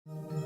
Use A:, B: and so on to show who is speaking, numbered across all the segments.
A: Ha!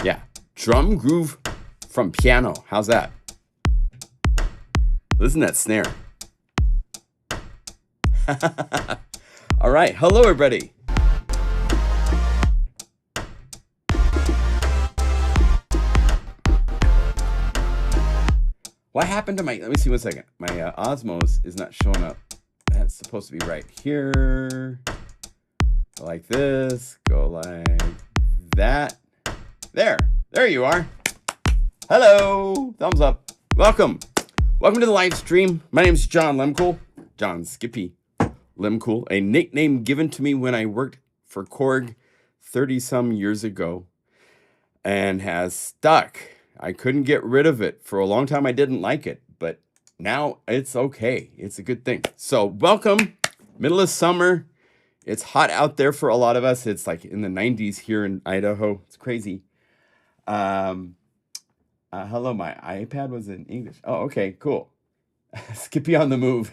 A: Yeah, drum groove from piano. How's that? Listen to that snare. All right, hello everybody. What happened to my, let me see 1 second. My Osmos is not showing up. That's supposed to be right here. Go like this, go like that. There you are. Hello, thumbs up. Welcome to the live stream. My name is John Lemcool, John Skippy Lemcool, a nickname given to me when I worked for Korg 30-some years ago and has stuck. I couldn't get rid of it. For a long time, I didn't like it, but now it's okay. It's a good thing. So welcome, middle of summer. It's hot out there for a lot of us. It's like in the 90s here in Idaho. It's crazy. Hello, my iPad was in English. Oh, okay, cool. Skippy on the move.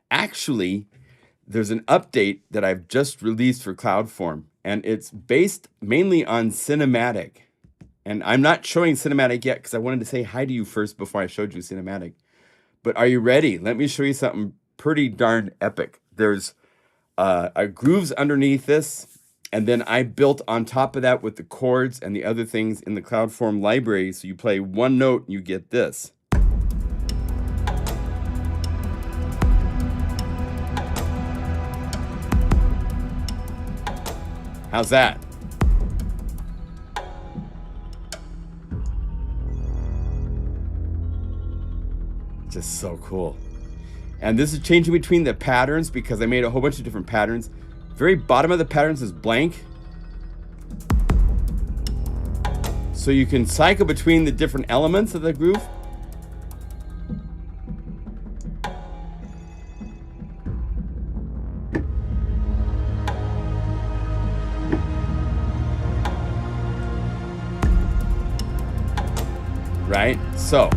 A: Actually, there's an update that I've just released for Cloudform, and it's based mainly on cinematic. And I'm not showing cinematic yet because I wanted to say hi to you first before I showed you cinematic. But are you ready? Let me show you something pretty darn epic. There's grooves underneath this, and then I built on top of that with the chords and the other things in the Cloudform library. So you play one note and you get this. How's that? Just so cool. And this is changing between the patterns because I made a whole bunch of different patterns. Very bottom of the patterns is blank. So you can cycle between the different elements of the groove. Right? So,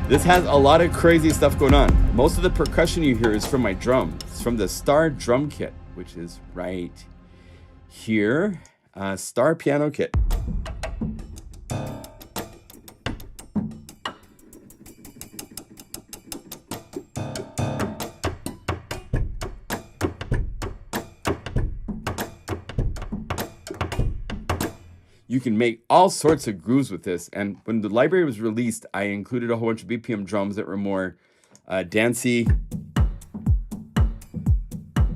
A: this has a lot of crazy stuff going on. Most of the percussion you hear is from my drum. It's from the Star drum kit, which is right here. Star piano kit. You can make all sorts of grooves with this. And when the library was released, I included a whole bunch of BPM drums that were more dancey,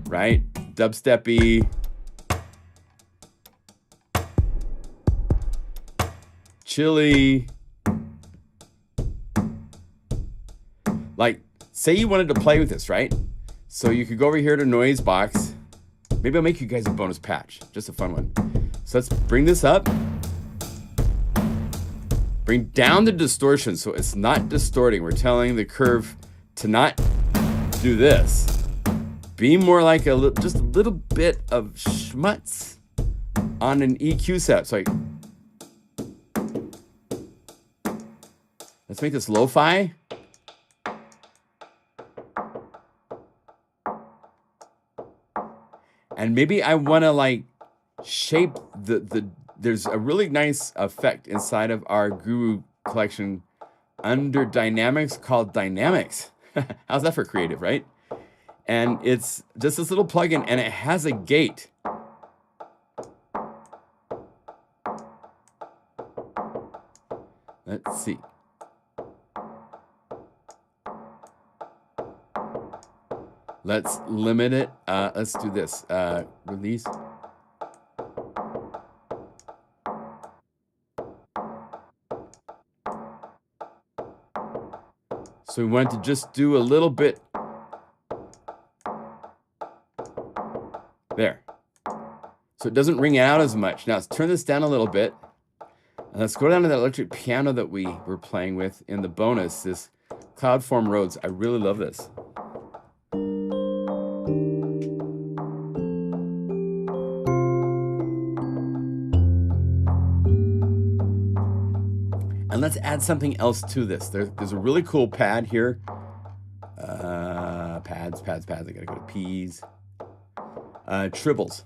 A: right? Dubsteppy, chilly. Like, say you wanted to play with this, right? So you could go over here to Noise Box. Maybe I'll make you guys a bonus patch, just a fun one. So let's bring this up. Bring down the distortion so it's not distorting. We're telling the curve to not do this. Be more like just a little bit of schmutz on an EQ set. So let's make this lo-fi. And maybe I want to like shape there's a really nice effect inside of our Guru collection under dynamics called dynamics. How's that for creative, right? And it's just this little plugin and it has a gate. Let's see. Let's limit it. Let's do this. Release. So we want to just do a little bit there. So it doesn't ring out as much. Now let's turn this down a little bit. And let's go down to that electric piano that we were playing with in the bonus, this Cloudform Rhodes. I really love this. And let's add something else to this. There's a really cool pad here. Pads. I gotta go to P's. Tribbles.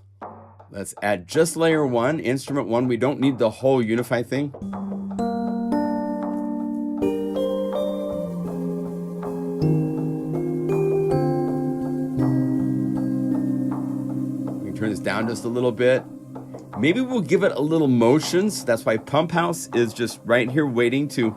A: Let's add just layer 1, instrument 1. We don't need the whole Unify thing. We can turn this down just a little bit. Maybe we'll give it a little motion. So that's why Pump House is just right here waiting to.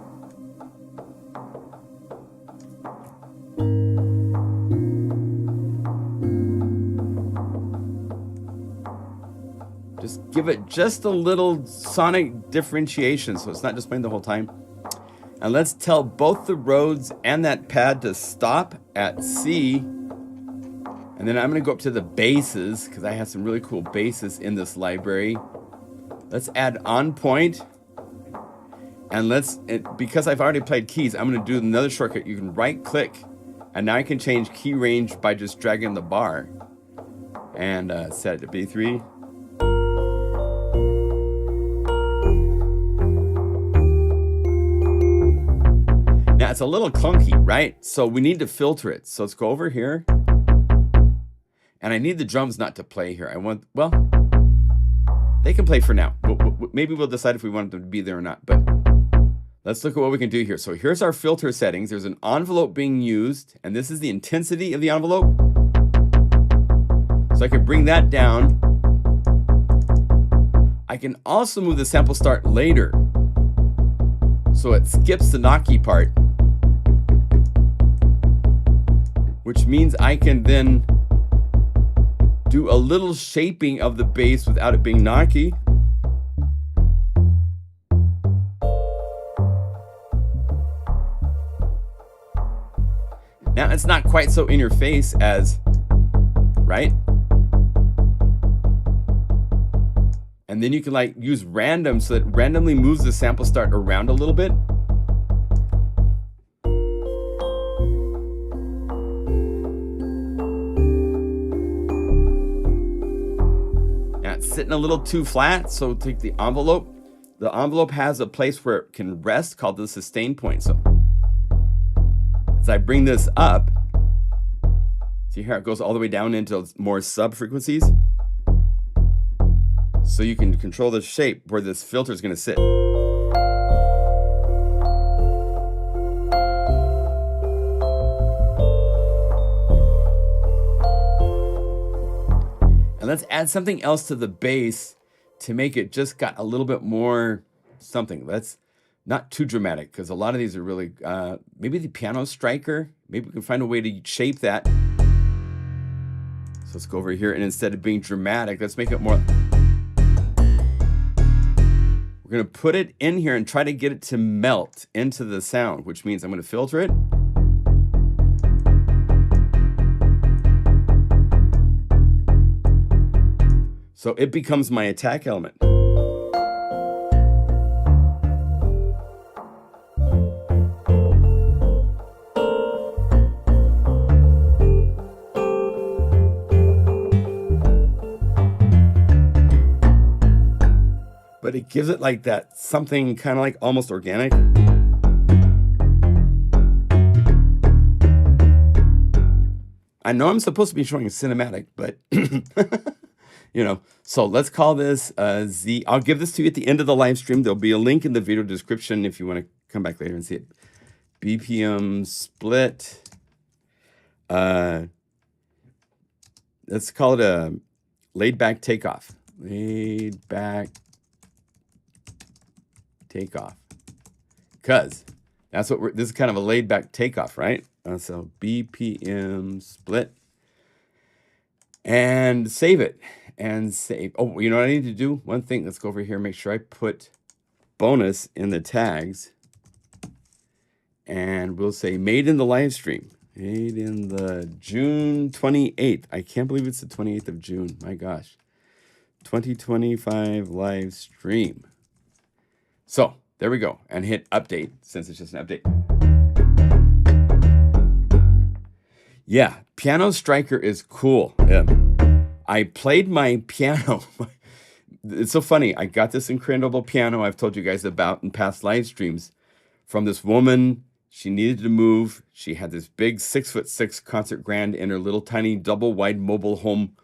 A: Just give it just a little sonic differentiation so it's not just playing the whole time. And let's tell both the Rhodes and that pad to stop at C. And then I'm going to go up to the basses because I have some really cool basses in this library. Let's add on point. And because I've already played keys, I'm going to do another shortcut. You can right click and now I can change key range by just dragging the bar. And set it to B3. Now it's a little clunky, right? So we need to filter it. So let's go over here. And I need the drums not to play here. Well, they can play for now. Maybe we'll decide if we want them to be there or not. But let's look at what we can do here. So here's our filter settings. There's an envelope being used. And this is the intensity of the envelope. So I can bring that down. I can also move the sample start later. So it skips the knocky part. Which means I can then do a little shaping of the bass without it being knocky. Now it's not quite so in your face as, right? And then you can like use random so that randomly moves the sample start around a little bit. Now it's sitting a little too flat, so take the envelope. The envelope has a place where it can rest called the sustain point. So as I bring this up, see here, it goes all the way down into more sub frequencies. So you can control the shape where this filter is going to sit. And let's add something else to the bass to make it just got a little bit more something. That's not too dramatic, because a lot of these are really, maybe the piano striker. Maybe we can find a way to shape that. So let's go over here, and instead of being dramatic, let's make it more. We're going to put it in here and try to get it to melt into the sound, which means I'm going to filter it. So it becomes my attack element. But it gives it like that something kind of like almost organic. I know I'm supposed to be showing a cinematic, but you know, so let's call this Z. I'll give this to you at the end of the live stream. There'll be a link in the video description if you want to come back later and see it. BPM split. Let's call it a laid back takeoff. Laid back takeoff. Because that's what this is kind of a laid back takeoff, right? So BPM split. And save it. And save. Oh, you know what I need to do? One thing. Let's go over here. Make sure I put bonus in the tags. And we'll say made in the live stream. Made in the June 28th. I can't believe it's the 28th of June. My gosh. 2025 live stream. So there we go. And hit update since it's just an update. Yeah, Piano Striker is cool. I played my piano. It's so funny. I got this incredible piano I've told you guys about in past live streams from this woman. She needed to move. She had this big 6'6" concert grand in her little tiny double wide mobile home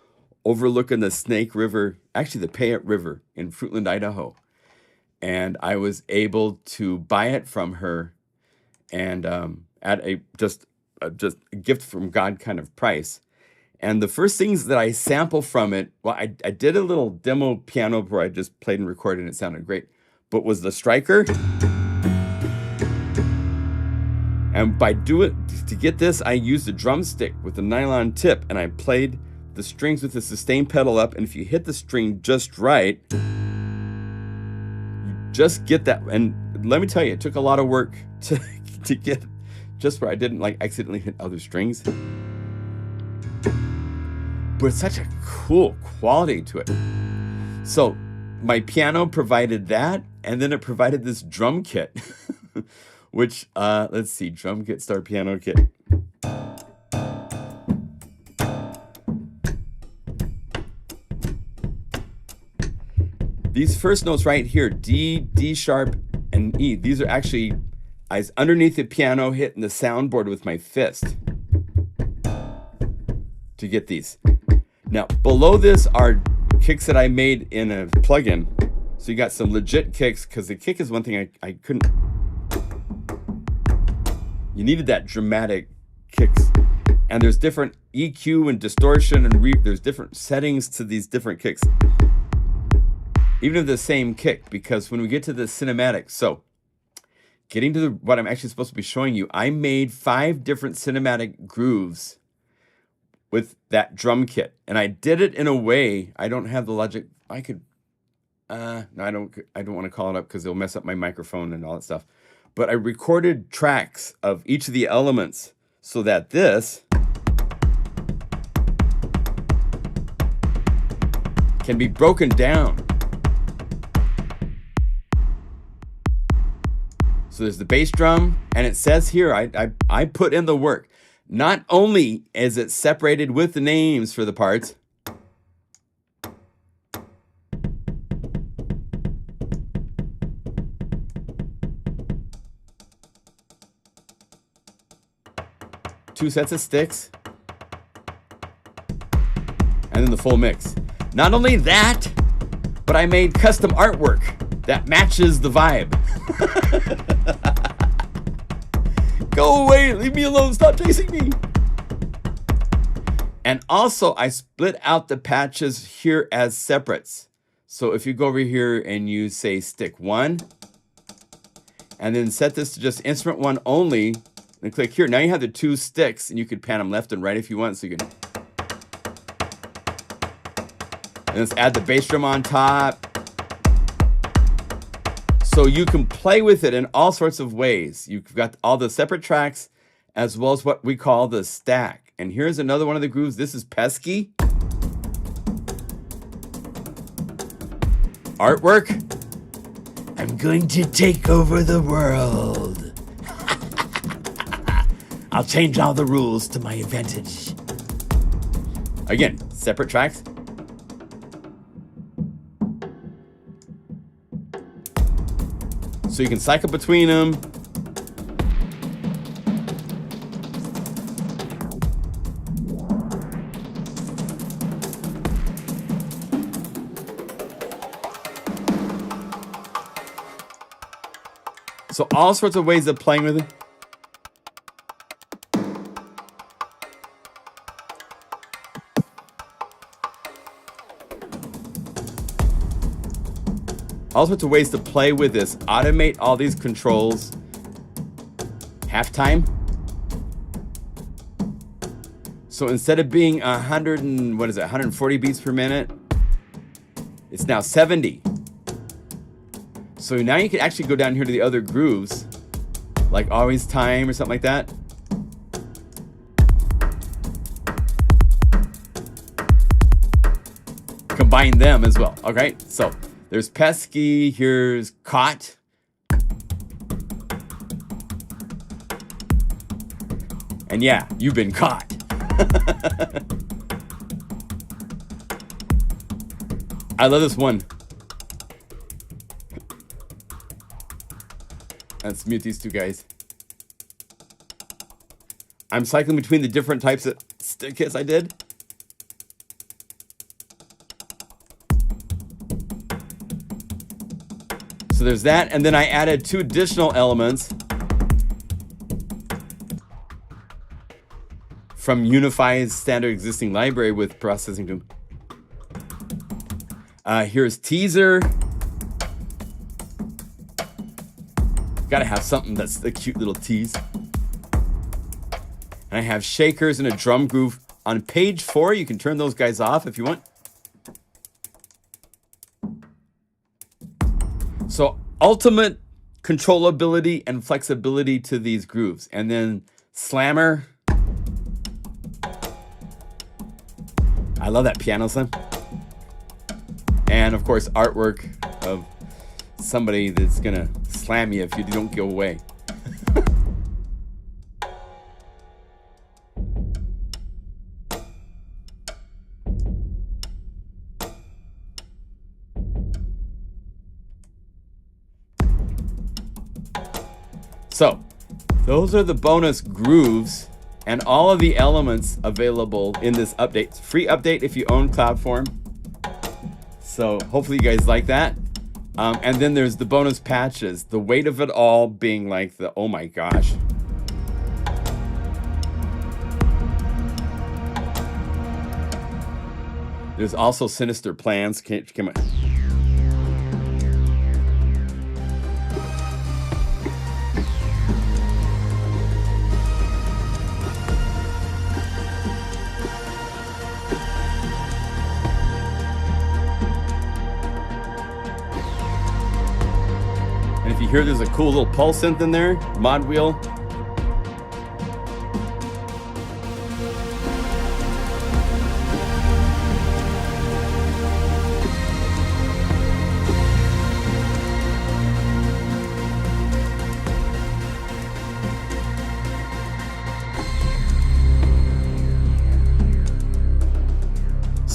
A: overlooking the Snake River, actually the Payette River in Fruitland, Idaho. And I was able to buy it from her and at a just a gift from God kind of price. And the first things that I sample from it, well, I did a little demo piano where I just played and recorded and it sounded great, but was the striker. And to get this, I used a drumstick with a nylon tip and I played the strings with the sustain pedal up. And if you hit the string just right, you just get that. And let me tell you, it took a lot of work to get just where I didn't like accidentally hit other strings. But it's such a cool quality to it. So my piano provided that, and then it provided this drum kit, which, let's see, drum kit, star piano kit. These first notes right here, D, D sharp, and E, these are actually, I was underneath the piano hitting the soundboard with my fist to get these. Now, below this are kicks that I made in a plugin. So you got some legit kicks, because the kick is one thing I couldn't. You needed that dramatic kicks. And there's different EQ and distortion and there's different settings to these different kicks. Even if the same kick, because when we get to the cinematic, so getting to what I'm actually supposed to be showing you, I made 5 different cinematic grooves with that drum kit, and I did it in a way. I don't have the Logic. I could, no, I don't want to call it up because it'll mess up my microphone and all that stuff. But I recorded tracks of each of the elements so that this can be broken down So there's the bass drum, and it says here, I put in the work. Not only is it separated with the names for the parts, two sets of sticks, and then the full mix. Not only that, but I made custom artwork that matches the vibe. Go away, leave me alone, stop chasing me. And also I split out the patches here as separates. So if you go over here and you say stick 1, and then set this to just instrument 1 only, and click here. Now you have the 2 sticks, and you can pan them left and right if you want. So you can. And let's add the bass drum on top. So you can play with it in all sorts of ways. You've got all the separate tracks, as well as what we call the stack. And here's another one of the grooves. This is Pesky. Artwork. I'm going to take over the world. I'll change all the rules to my advantage. Again, separate tracks. So you can cycle between them. So all sorts of ways of playing with it. All sorts of ways to play with this. Automate all these controls. Halftime. So instead of being 140 beats per minute, it's now 70. So now you can actually go down here to the other grooves, like Always Time or something like that. Combine them as well. Okay, so there's Pesky, here's Caught. And yeah, you've been caught. I love this one. Let's mute these two guys. I'm cycling between the different types of stick kits I did. So there's that, and then I added 2 additional elements from Unify's standard existing library with processing tool. Here's Teaser. Gotta have something that's a cute little tease. And I have shakers and a drum groove. On page 4, you can turn those guys off if you want. So ultimate controllability and flexibility to these grooves. And then Slammer. I love that piano slam. And of course, artwork of somebody that's gonna slam you if you don't go away. So, those are the bonus grooves and all of the elements available in this update. It's a free update if you own Cloudform. So hopefully you guys like that. And then there's the bonus patches. The weight of it all being like the, oh my gosh. There's also Sinister Plans. Come on. If you hear there's a cool little pulse synth in there, mod wheel.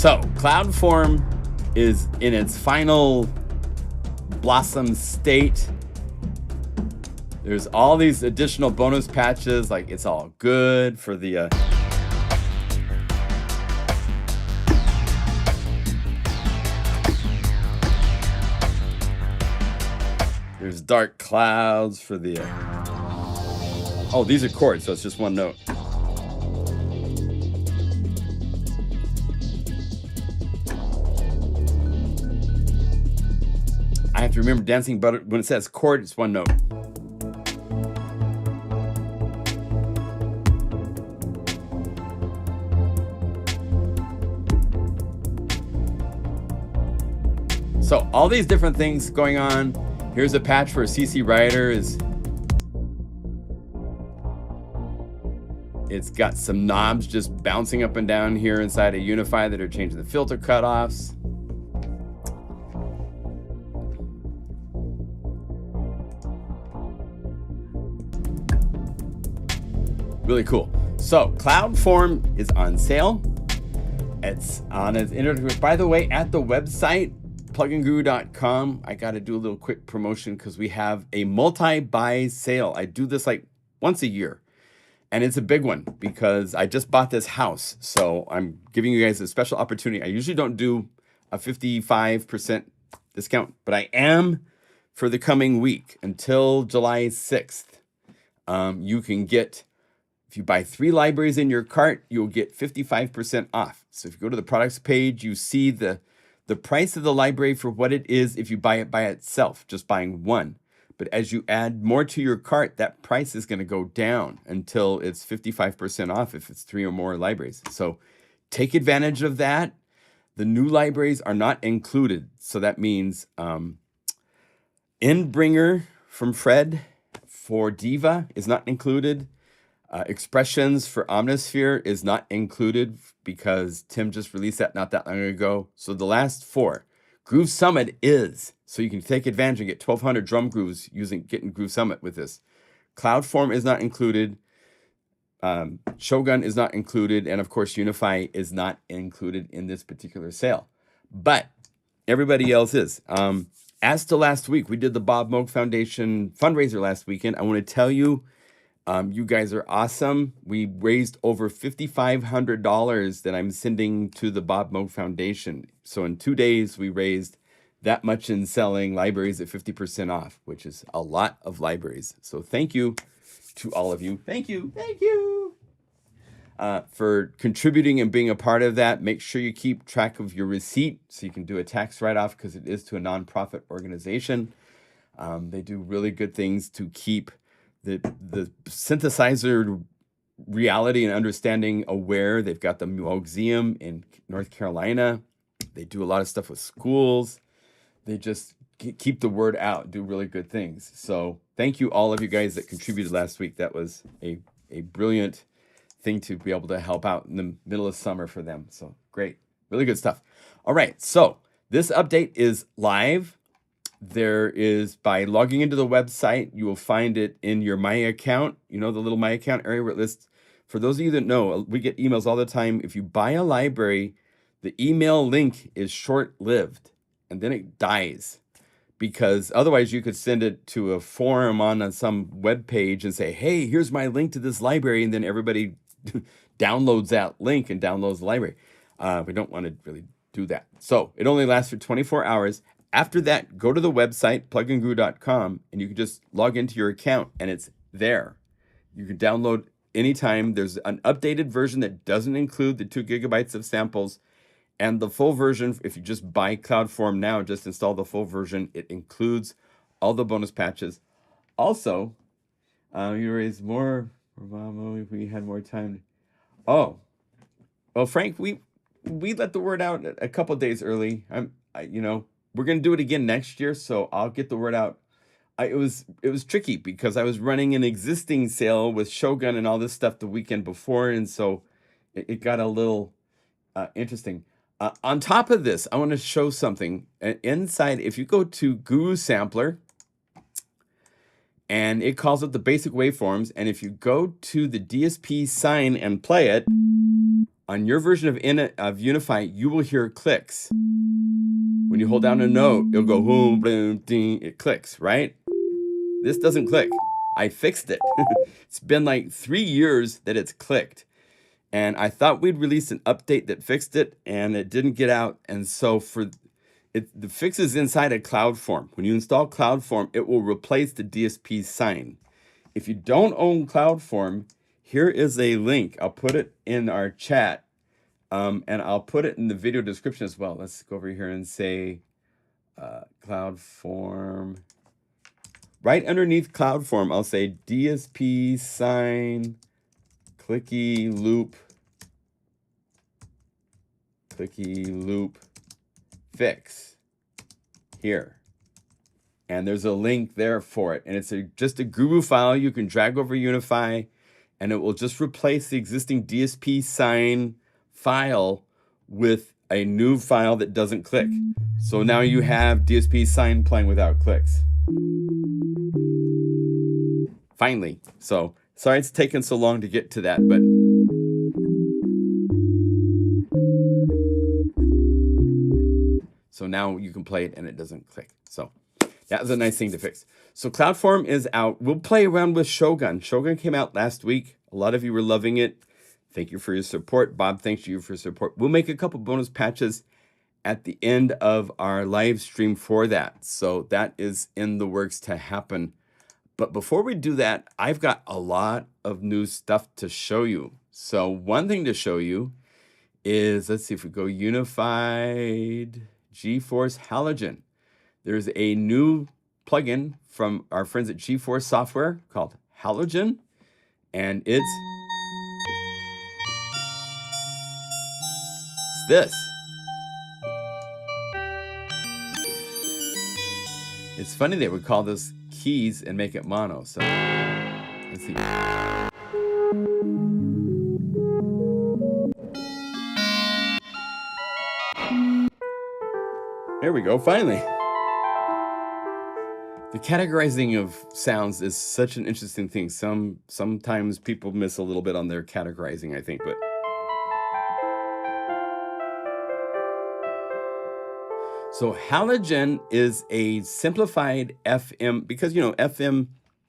A: So Cloudform is in its final blossom state. There's all these additional bonus patches, like it's all good for the there's dark clouds for the oh, these are chords, so it's just one note. I have to remember dancing, but when it says chord, it's one note. So all these different things going on. Here's a patch for CC Rider. It's got some knobs just bouncing up and down here inside of Unify that are changing the filter cutoffs. Really cool. So Cloudform is on sale. It's on its internet. By the way, at the website, pluginguru.com, I got to do a little quick promotion because we have a multi-buy sale. I do this like once a year, and it's a big one because I just bought this house. So I'm giving you guys a special opportunity. I usually don't do a 55% discount, but I am for the coming week until July 6th. You can get, if you buy 3 libraries in your cart, you'll get 55% off. So if you go to the products page, you see the price of the library for what it is if you buy it by itself, just buying one. But as you add more to your cart, that price is going to go down until it's 55% off if it's 3 or more libraries. So take advantage of that. The new libraries are not included. So that means Endbringer from Fred for Diva is not included. Expressions for Omnisphere is not included because Tim just released that not that long ago. So the last 4. Groove Summit is. So you can take advantage and get 1,200 drum grooves getting Groove Summit with this. Cloudform is not included. Shogun is not included. And of course, Unify is not included in this particular sale. But everybody else is. As to last week, we did the Bob Moog Foundation fundraiser last weekend. I want to tell you, you guys are awesome. We raised over $5,500 that I'm sending to the Bob Moog Foundation. So in 2 days, we raised that much in selling libraries at 50% off, which is a lot of libraries. So thank you to all of you. Thank you. Thank you for contributing and being a part of that. Make sure you keep track of your receipt so you can do a tax write-off because it is to a nonprofit organization. They do really good things to keep the synthesizer reality and understanding aware. They've got the Museum in North Carolina. They do a lot of stuff with schools. They just keep the word out, do really good things. So thank you all of you guys that contributed last week. That was a brilliant thing to be able to help out in the middle of summer for them. So great, really good stuff. All right, so this update is live. There is, by logging into the website, you will find it in your My Account. You know, the little My Account area where it lists. For those of you that know, we get emails all the time. If you buy a library, the email link is short-lived, and then it dies. Because otherwise you could send it to a forum on some web page and say, hey, here's my link to this library, and then everybody downloads that link and downloads the library. We don't want to really do that. So it only lasts for 24 hours. After that, go to the website, pluginguru.com, and you can just log into your account, and it's there. You can download anytime. There's an updated version that doesn't include the 2 gigabytes of samples, and the full version, if you just buy Cloudform now, just install the full version. It includes all the bonus patches. Also, you raise more if we had more time. Oh, well, Frank, we let the word out a couple days early. We're going to do it again next year, so I'll get the word out. It was tricky because I was running an existing sale with Shogun and all this stuff the weekend before, and so it got a little interesting. On top of this, I want to show something. Inside, if you go to Guru Sampler, and it calls up the basic waveforms, and if you go to the DSP-SINE and play it, on your version of Unify, you will hear clicks. When you hold down a note, it'll go boom, boom, ding, it clicks, right? This doesn't click. I fixed it. It's been like 3 years that it's clicked. And I thought we'd release an update that fixed it, and it didn't get out. And so the fix is inside of Cloudform. When you install Cloudform, it will replace the DSP-SINE. If you don't own Cloudform, here is a link. I'll put it in our chat, and I'll put it in the video description as well. Let's go over here and say Cloudform. Right underneath Cloudform, I'll say DSP-SINE, Clicky loop fix here. And there's a link there for it. And it's just a Guru file you can drag over Unify, and it will just replace the existing DSP-SINE file with a new file that doesn't click. So now you have DSP-SINE playing without clicks. Finally. So sorry it's taken so long to get to that, but so now you can play it and it doesn't click. So that was a nice thing to fix. So Cloudform is out. We'll play around with Shogun. Shogun came out last week. A lot of you were loving it. Thank you for your support. Bob, thanks to you for your support. We'll make a couple bonus patches at the end of our live stream for that. So that is in the works to happen. But before we do that, I've got a lot of new stuff to show you. So one thing to show you is, let's see if we go Unified GeForce Halogen. There's a new plugin from our friends at GeForce Software called Halogen, and it's this. It's funny they would call this keys and make it mono. So let's see. There we go, finally. The categorizing of sounds is such an interesting thing. Sometimes people miss a little bit on their categorizing, I think, but so Halogen is a simplified FM, because you know FM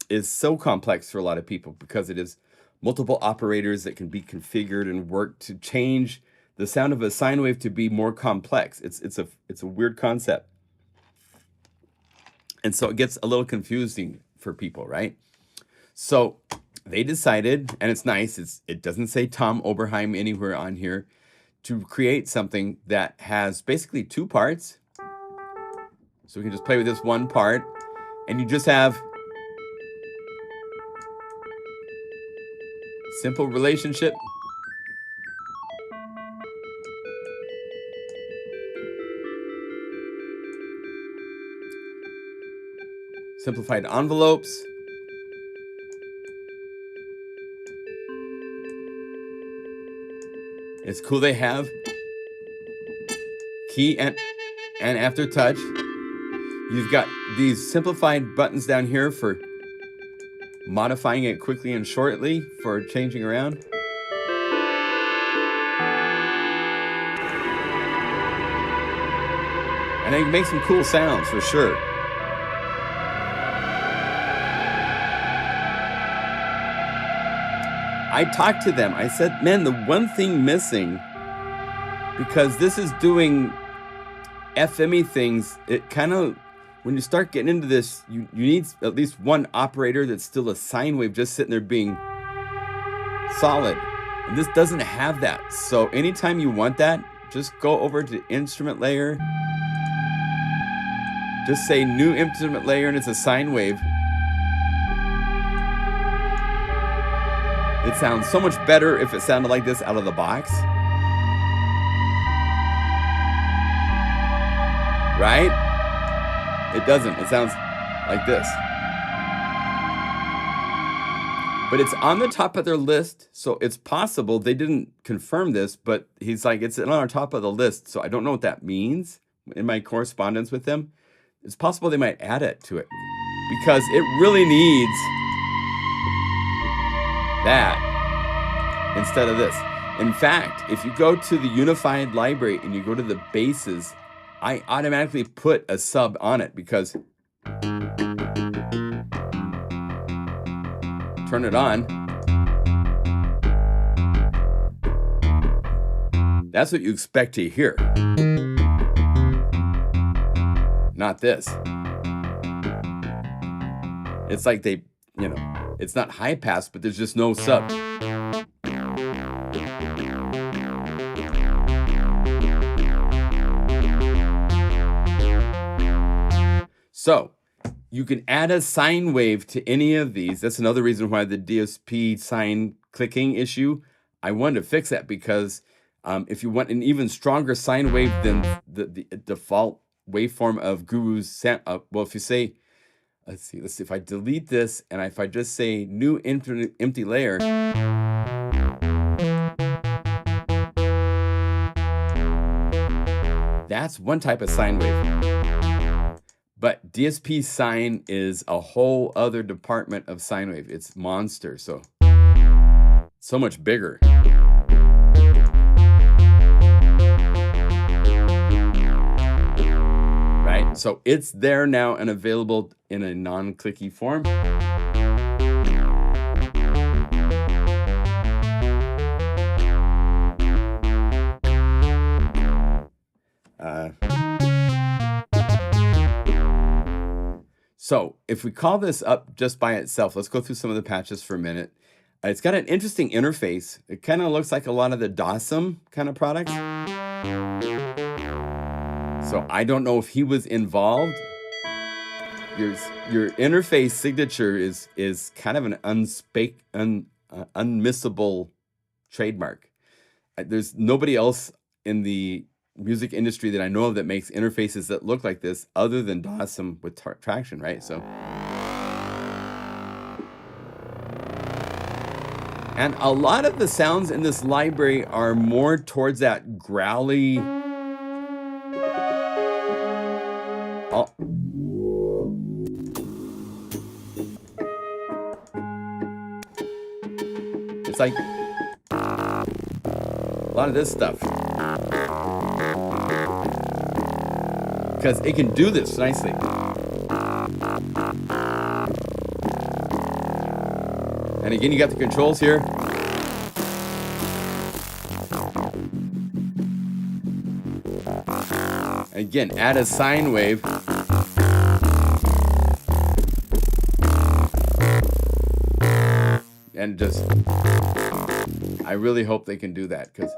A: is so complex for a lot of people because it is multiple operators that can be configured and work to change the sound of a sine wave to be more complex. It's a weird concept. And so it gets a little confusing for people, right? So they decided, and it's nice, it doesn't say Tom Oberheim anywhere on here, to create something that has basically two parts. So we can just play with this one part, and you just have simple relationship. Simplified envelopes. It's cool they have key and aftertouch. You've got these simplified buttons down here for modifying it quickly and shortly for changing around. And they make some cool sounds for sure. I talked to them. I said, man, the one thing missing, because this is doing FME things, it kind of, when you start getting into this, you need at least one operator that's still a sine wave just sitting there being solid. And this doesn't have that. So anytime you want that, just go over to instrument layer. Just say new instrument layer and it's a sine wave. It sounds so much better if it sounded like this out of the box. Right? It doesn't. It sounds like this. But it's on the top of their list, so it's possible they didn't confirm this, but he's like, it's on our top of the list, so I don't know what that means in my correspondence with them. It's possible they might add it to it because it really needs that instead of this. In fact, if you go to the Unified library and you go to the basses, I automatically put a sub on it because turn it on. That's what you expect to hear. Not this. It's like they, you know, it's not high pass, but there's just no sub. So you can add a sine wave to any of these. That's another reason why the DSP-SINE clicking issue, I wanted to fix that because if you want an even stronger sine wave than the default waveform of Guru's, well, if you say, let's see, if I delete this and if I just say new empty layer, that's one type of sine wave. But DSP-SINE is a whole other department of sine wave. It's monster, so much bigger. Right? So it's there now and available in a non-clicky form. So if we call this up just by itself, let's go through some of the patches for a minute. It's got an interesting interface. It kind of looks like a lot of the DASM kind of products. So I don't know if he was involved. Your interface signature is kind of an unmissable trademark. There's nobody else in the music industry that I know of that makes interfaces that look like this other than DASM with traction, right? So, and a lot of the sounds in this library are more towards that growly, it's like a lot of this stuff. Because it can do this nicely. And again, you got the controls here. Again, add a sine wave. And just, I really hope they can do that because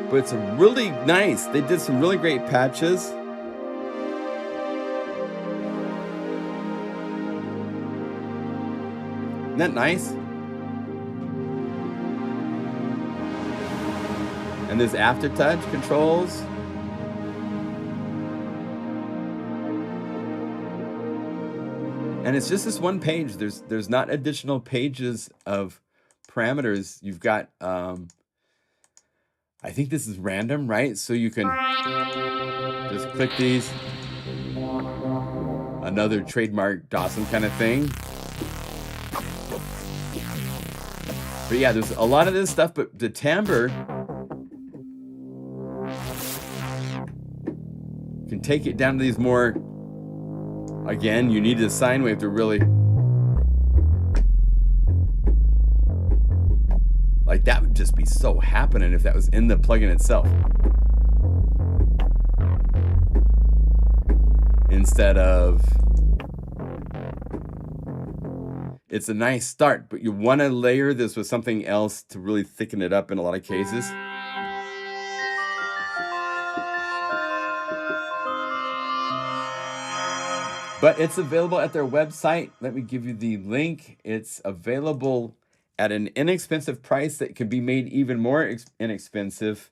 A: but it's really nice. They did some really great patches. Isn't that nice? And there's aftertouch controls. And it's just this one page. There's not additional pages of parameters. You've got I think this is random, right? So you can just click these. Another trademark Dawson kind of thing. But yeah, there's a lot of this stuff, but the timbre can take it down to these more, again, you need a sine wave to really, like that would just be so happening if that was in the plugin itself. Instead of, it's a nice start, but you want to layer this with something else to really thicken it up in a lot of cases. But it's available at their website. Let me give you the link. It's available at an inexpensive price that can be made even more inexpensive.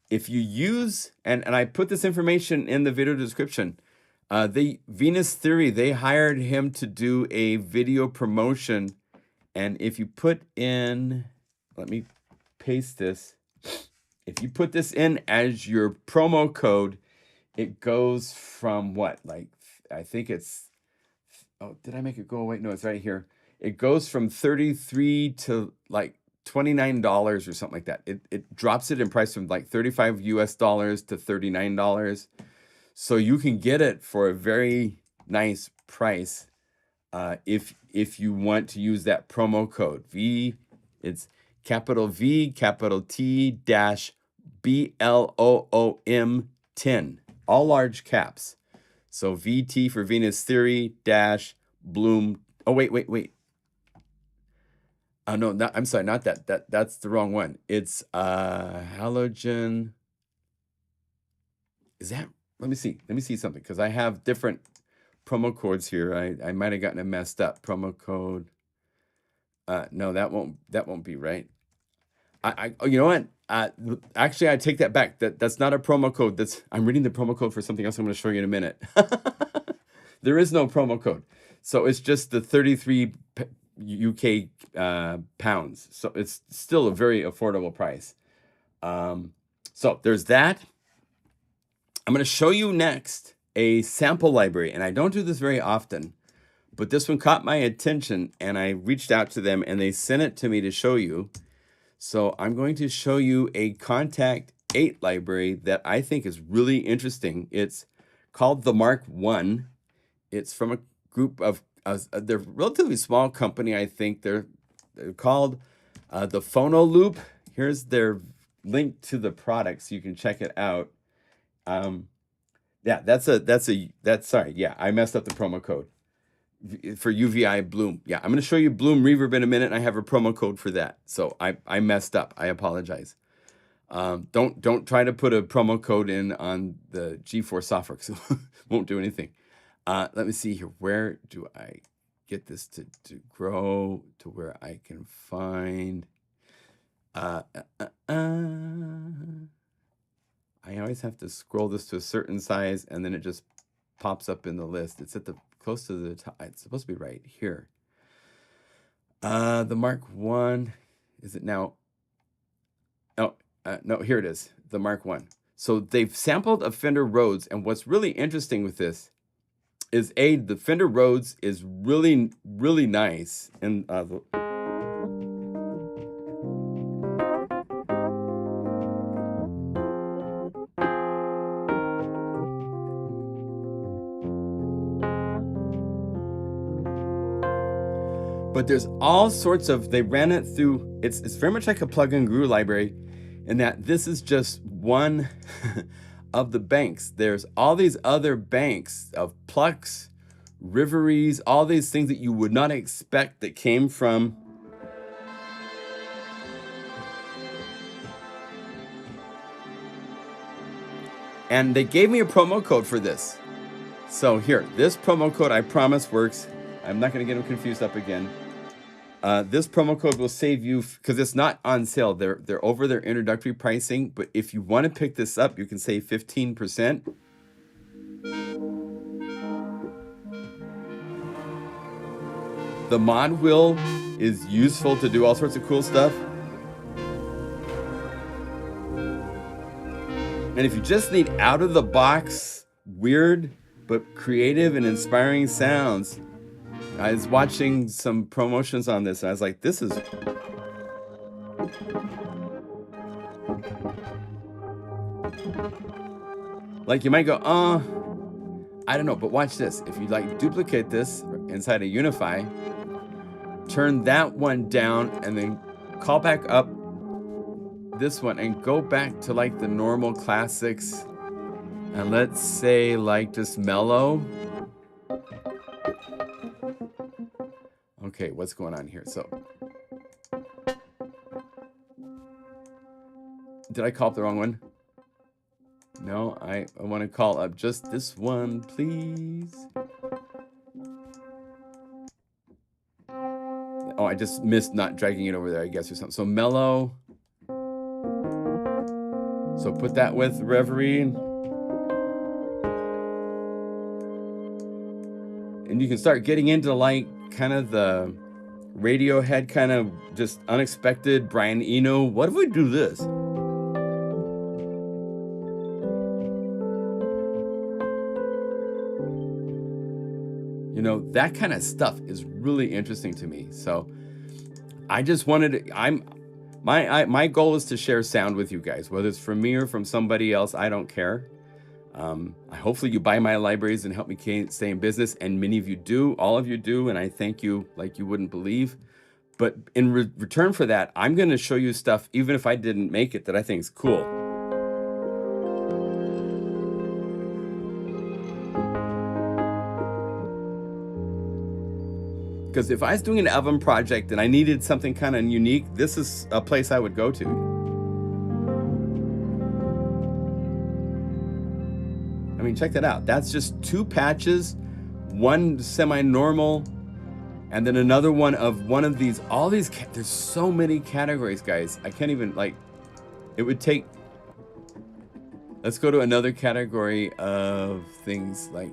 A: If you use, and I put this information in the video description, the Venus Theory, they hired him to do a video promotion. And if you put in, let me paste this. If you put this in as your promo code, it goes from what? Like, I think it's, oh, did I make it go away? No, it's right here. It goes from 33 to like $29 or something like that. It drops it in price from like 35 US dollars to $39. So you can get it for a very nice price if you want to use that promo code. It's capital V, capital T dash BLOOM 10. All large caps. So VT for Venus Theory dash Bloom. Oh, wait. Oh, no, I'm sorry, not that. That's the wrong one. It's Halogen. Is that? Let me see something, because I have different promo codes here. I might have gotten it messed up. Promo code. No, that won't be right. Oh, you know what? Actually, I take that back. That's not a promo code. I'm reading the promo code for something else I'm going to show you in a minute. There is no promo code. So it's just the 33 UK pounds. So it's still a very affordable price. So there's that. I'm going to show you next a sample library. And I don't do this very often, but this one caught my attention and I reached out to them and they sent it to me to show you. So I'm going to show you a Contact 8 library that I think is really interesting. It's called the Mark I. It's from a group of, they're a relatively small company, I think. They're called the Phono Loop. Here's their link to the product so you can check it out. Yeah, sorry, yeah, I messed up the promo code for UVI Bloom. Yeah, I'm going to show you Bloom Reverb in a minute, and I have a promo code for that. So I messed up. I apologize. Don't try to put a promo code in on the G4 software, because it won't do anything. Let me see here. Where do I get this to grow to where I can find? I always have to scroll this to a certain size, and then it just pops up in the list. It's at the close to the top. It's supposed to be right here. The Mark I, is it now? Oh, no, here it is, the Mark I. So they've sampled a Fender Rhodes, and what's really interesting with this is the Fender Rhodes is really, really nice. And but there's all sorts of, they ran it through, it's very much like a plugin guru library in that this is just one of the banks. There's all these other banks of plucks, riveries, all these things that you would not expect that came from and they gave me a promo code for this. So here, this promo code I promise works. I'm not going to get them confused up again. This promo code will save you, because it's not on sale. They're over their introductory pricing, but if you want to pick this up, you can save 15%. The mod wheel is useful to do all sorts of cool stuff. And if you just need out of the box, weird, but creative and inspiring sounds, I was watching some promotions on this, and I was like, this is... Like, you might go, I don't know, but watch this. If you, like, duplicate this inside of Unify, turn that one down, and then call back up this one, and go back to, like, the normal classics, and let's say, like, just mellow. Okay, what's going on here? So, did I call up the wrong one? No, I want to call up just this one, please. Oh, I just missed not dragging it over there, I guess, or something. So mellow. So put that with Reverie. And you can start getting into, like, kind of the Radiohead kind of just unexpected Brian Eno. What if we do this? You know, that kind of stuff is really interesting to me. So I just wanted to, my goal is to share sound with you guys, whether it's from me or from somebody else. I don't care. Hopefully you buy my libraries and help me stay in business, and many of you do, all of you do, and I thank you like you wouldn't believe. But in return for that, I'm going to show you stuff, even if I didn't make it, that I think is cool. Because if I was doing an album project and I needed something kind of unique, this is a place I would go to. I mean, check that out. That's just 2 patches, one semi-normal, and then another one of these, all these, there's so many categories, guys. I can't even, like, it would take, let's go to another category of things like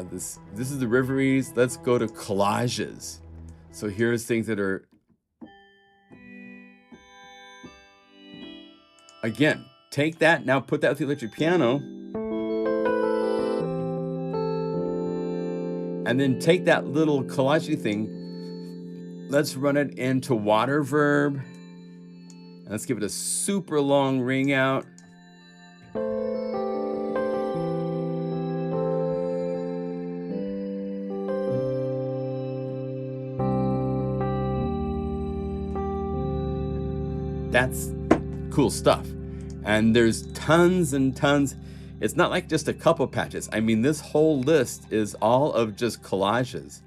A: this is the Riveries. Let's go to collages. So here's things that are, again, take that, now put that with the electric piano, and then take that little collage thing, let's run it into Reverb, and let's give it a super long ring out. That's cool stuff. And there's tons and tons. It's not like just a couple patches. I mean, this whole list is all of just collages.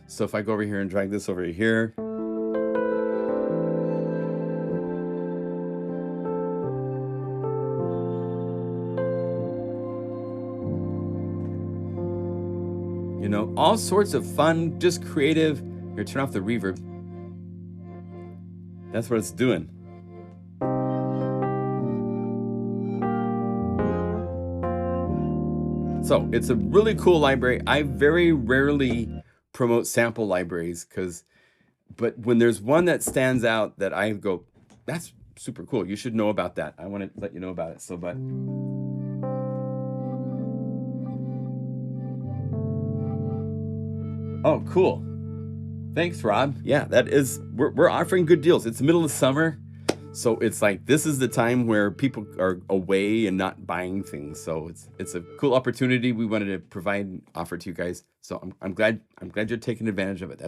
A: So if I go over here and drag this over here, you know, all sorts of fun, just creative. Here, turn off the reverb. That's what it's doing. So it's a really cool library. I very rarely promote sample libraries but when there's one that stands out that I go, that's super cool, you should know about that. I want to let you know about it. So, but oh, cool. Thanks, Rob. Yeah, that is, we're offering good deals. It's the middle of summer. So it's like, this is the time where people are away and not buying things. So it's a cool opportunity we wanted to provide and offer to you guys. So I'm glad you're taking advantage of it.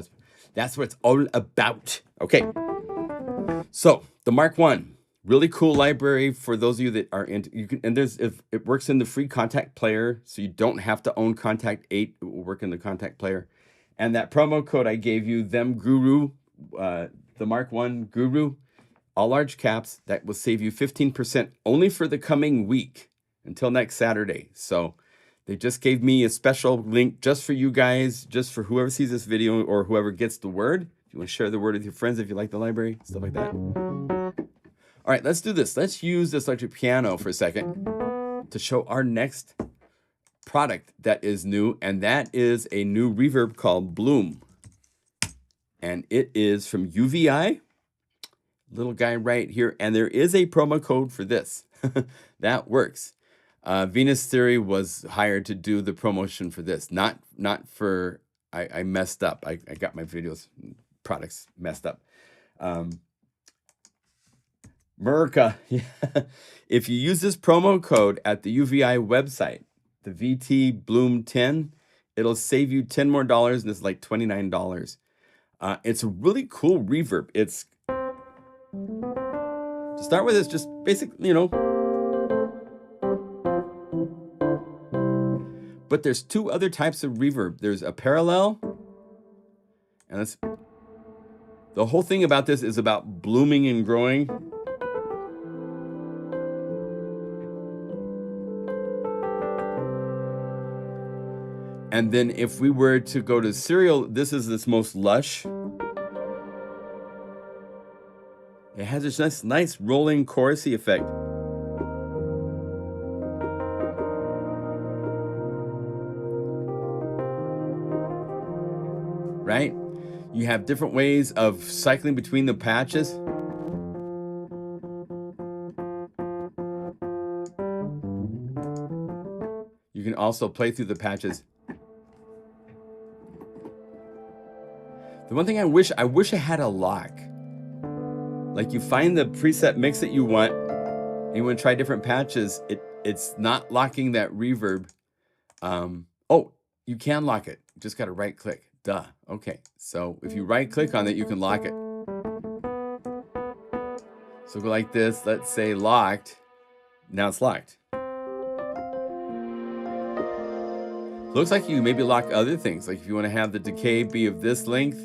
A: That's what it's all about. Okay. So the Mark I, really cool library for those of you that are into, it works in the free Contact Player. So you don't have to own Contact 8. It will work in the Contact Player. And that promo code I gave you, THEMKIGURU, the Mark I Guru, all large caps, that will save you 15% only for the coming week until next Saturday. So they just gave me a special link just for you guys, just for whoever sees this video or whoever gets the word. If you want to share the word with your friends, if you like the library, stuff like that. All right, let's do this. Let's use this electric piano for a second to show our next product that is new, and that is a new reverb called Bloom. And it is from UVI. Little guy right here, and there is a promo code for this. That works. Venus Theory was hired to do the promotion for this, not for, I messed up. I got my videos products messed up. Merca, if you use this promo code at the UVI website, the VT Bloom 10, it'll save you $10 more, and it's like $29. It's a really cool reverb. It's, to start with, it's just basic, you know. But there's 2 other types of reverb. There's a parallel, and that's, the whole thing about this is about blooming and growing. And then if we were to go to serial, this is this most lush. It has this nice rolling chorusy effect. Right? You have different ways of cycling between the patches. You can also play through the patches. The one thing I wish I had a lock. Like you find the preset mix that you want, and you want to try different patches. It's not locking that reverb. Oh, you can lock it. You just got to right click. Duh. Okay. So if you right click on it, you can lock it. So go like this. Let's say locked. Now it's locked. Looks like you maybe lock other things. Like if you want to have the decay be of this length,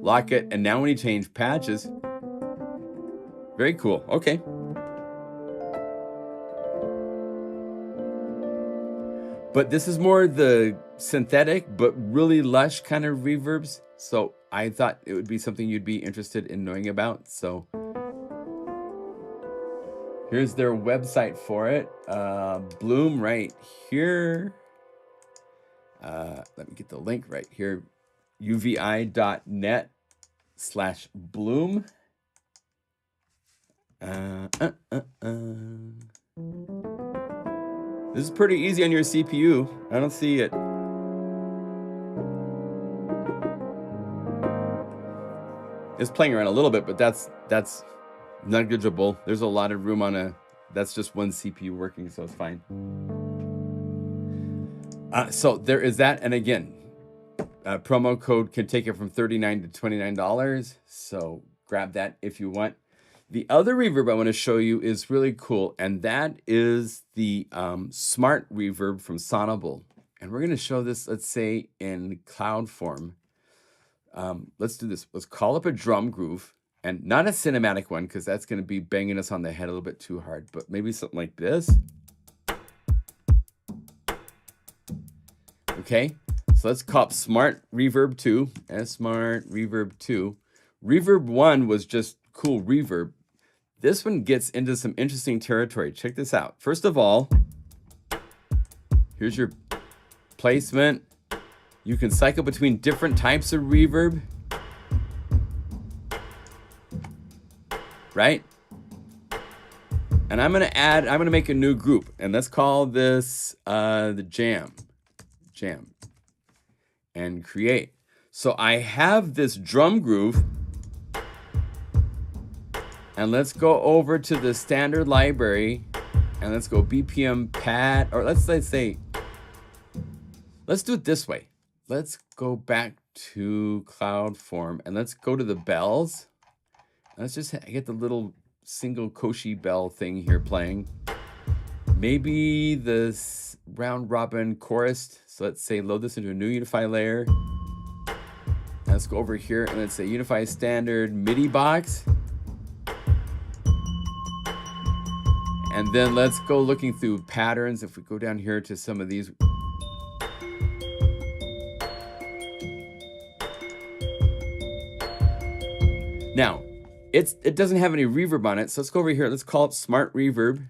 A: lock it. And now when you change patches, very cool. Okay. But this is more the synthetic, but really lush kind of reverbs. So I thought it would be something you'd be interested in knowing about. So here's their website for it. Bloom right here. Let me get the link right here. uvi.net/bloom. This is pretty easy on your CPU. I don't see it. It's playing around a little bit, but that's negligible. There's a lot of room on that's just one CPU working, so it's fine. So there is that, and again, promo code can take it from $39 to $29. So grab that if you want. The other reverb I want to show you is really cool, and that is the smart reverb from Senible. And we're going to show this, let's say, in Cloudform. Let's do this. Let's call up a drum groove, and not a cinematic one, because that's going to be banging us on the head a little bit too hard, but maybe something like this. Okay, so let's call up Smart Reverb 2, Smart Reverb 2. Reverb 1 was just cool reverb. This one gets into some interesting territory. Check this out. First of all, here's your placement. You can cycle between different types of reverb. Right? And I'm gonna make a new group, and let's call this the jam, and create. So I have this drum groove, and let's go over to the standard library, and let's go BPM pad, or let's do it this way. Let's go back to Cloudform, and let's go to the bells. Let's just get the little single Koshi bell thing here playing. Maybe this round robin chorus. So let's say load this into a new Unify layer. Let's go over here and let's say Unify standard MIDI box. And then let's go looking through patterns. If we go down here to some of these. Now, it doesn't have any reverb on it, so let's go over here. Let's call it Smart Reverb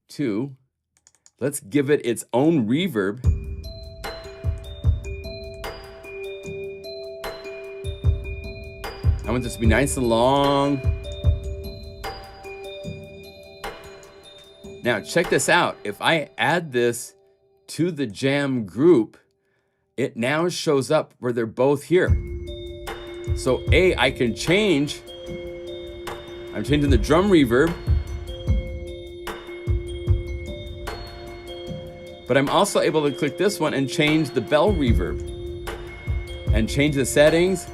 A: 2. Let's give it its own reverb. I want this to be nice and long. Now, check this out. If I add this to the jam group, it now shows up where they're both here. So I can change. I'm changing the drum reverb. But I'm also able to click this one and change the bell reverb. And change the settings.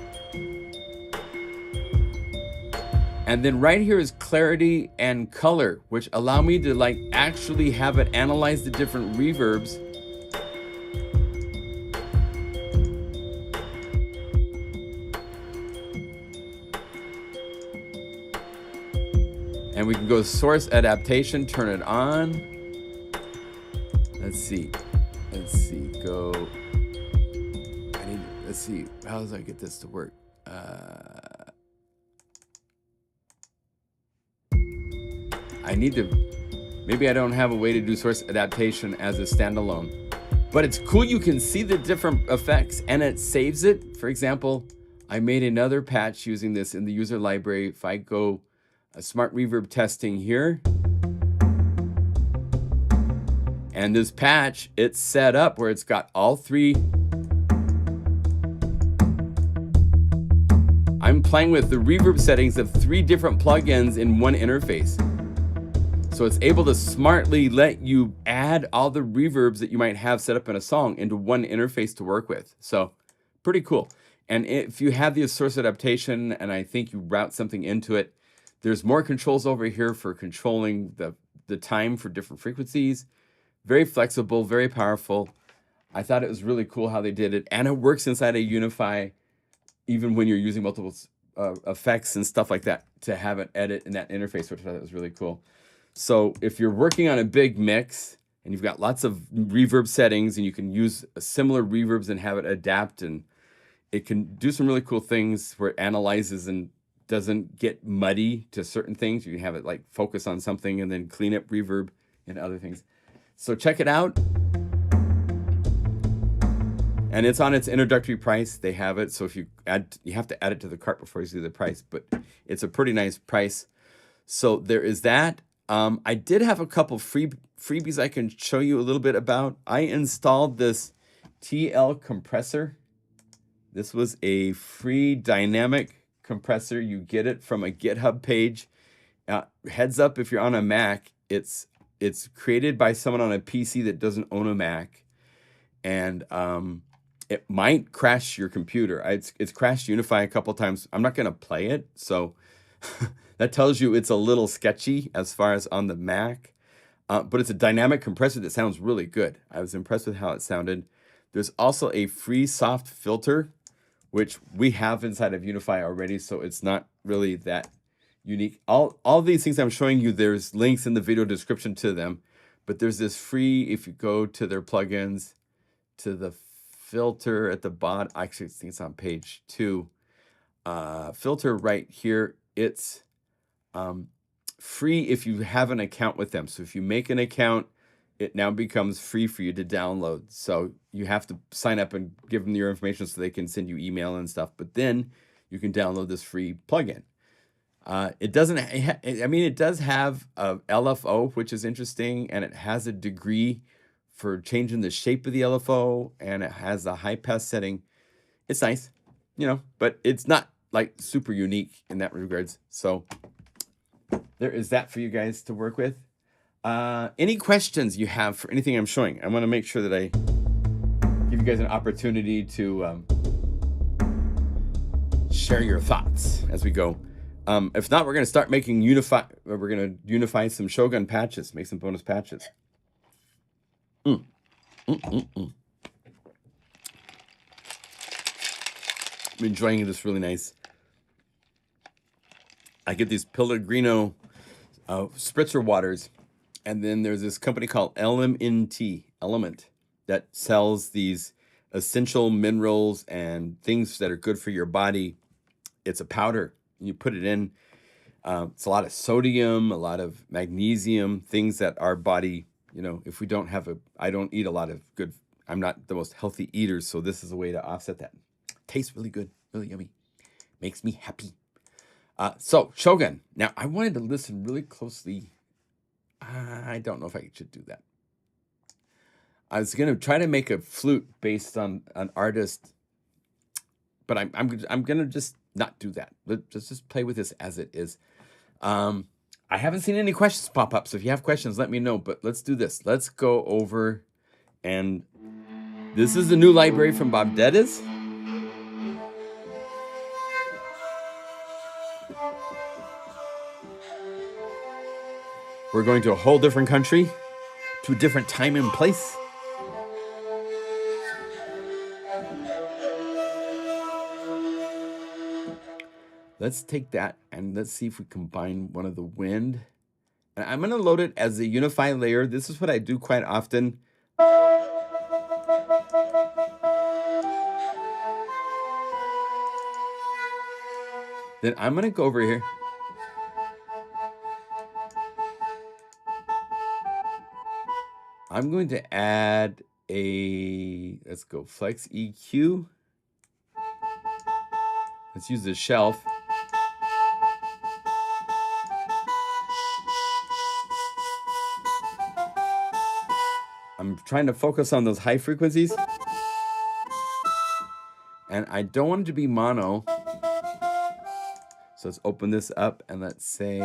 A: And then right here is clarity and color, which allow me to like actually have it analyze the different reverbs. And we can go source adaptation, turn it on. Let's see, go. Let's see, how does I get this to work? I need to, maybe I don't have a way to do source adaptation as a standalone, but it's cool. You can see the different effects and it saves it. For example, I made another patch using this in the user library. If I go smart reverb testing here, and this patch, it's set up where it's got all three I'm playing with the reverb settings of 3 different plugins in one interface. So it's able to smartly let you add all the reverbs that you might have set up in a song into one interface to work with. So pretty cool. And if you have the source adaptation and I think you route something into it, there's more controls over here for controlling the time for different frequencies. Very flexible, very powerful. I thought it was really cool how they did it. And it works inside a Unify, even when you're using multiple effects and stuff like that, to have it edit in that interface, which I thought was really cool. So if you're working on a big mix and you've got lots of reverb settings and you can use similar reverbs and have it adapt, and it can do some really cool things where it analyzes and doesn't get muddy to certain things. You can have it like focus on something and then clean up reverb and other things. So check it out. And it's on its introductory price. They have it. So if you have to add it to the cart before you see the price, but it's a pretty nice price. So there is that. I did have a couple freebies I can show you a little bit about. I installed this TL compressor. This was a free dynamic compressor. You get it from a GitHub page. Heads up, if you're on a Mac, it's created by someone on a PC that doesn't own a Mac, and it might crash your computer. It's crashed Unify a couple times. I'm not going to play it, so that tells you it's a little sketchy as far as on the Mac. But it's a dynamic compressor that sounds really good. I was impressed with how it sounded. There's also a free soft filter, which we have inside of Unify already, so it's not really that unique. All these things I'm showing you, there's links in the video description to them. But there's this free, if you go to their plugins, to the filter at the bottom, actually I think it's on page 2, filter right here, it's free if you have an account with them. So if you make an account, it now becomes free for you to download. So you have to sign up and give them your information so they can send you email and stuff. But then you can download this free plugin. It doesn't, I mean, it does have a LFO, which is interesting, and it has a degree for changing the shape of the LFO, and it has a high pass setting. It's nice, you know, but it's not like super unique in that regards. So there is that for you guys to work with. Any questions you have for anything I'm showing? I want to make sure that I give you guys an opportunity to share your thoughts as we go. If not, we're going to start making Unify. We're going to unify some Shogun patches, make some bonus patches. I'm enjoying this really nice. I get these Pellegrino spritzer waters, and then there's this company called Element that sells these essential minerals and things that are good for your body. It's a powder. You put it in. It's a lot of sodium, a lot of magnesium, things that our body, you know, if we don't have I don't eat a lot of good, I'm not the most healthy eater, so this is a way to offset that. Tastes really good, really yummy. Makes me happy. So, Shogun. Now, I wanted to listen really closely. I don't know if I should do that. I was going to try to make a flute based on an artist, but I'm going to just not do that. Let's just play with this as it is. I haven't seen any questions pop up, so if you have questions, let me know. But let's do this. Let's go over, and this is the new library from Bob Dedes. We're going to a whole different country, to a different time and place. Let's take that and let's see if we combine one of the wind. And I'm going to load it as a Unify layer. This is what I do quite often. Then I'm going to go over here. I'm going to add let's go Flex EQ. Let's use the shelf. I'm trying to focus on those high frequencies. And I don't want it to be mono. So let's open this up and let's say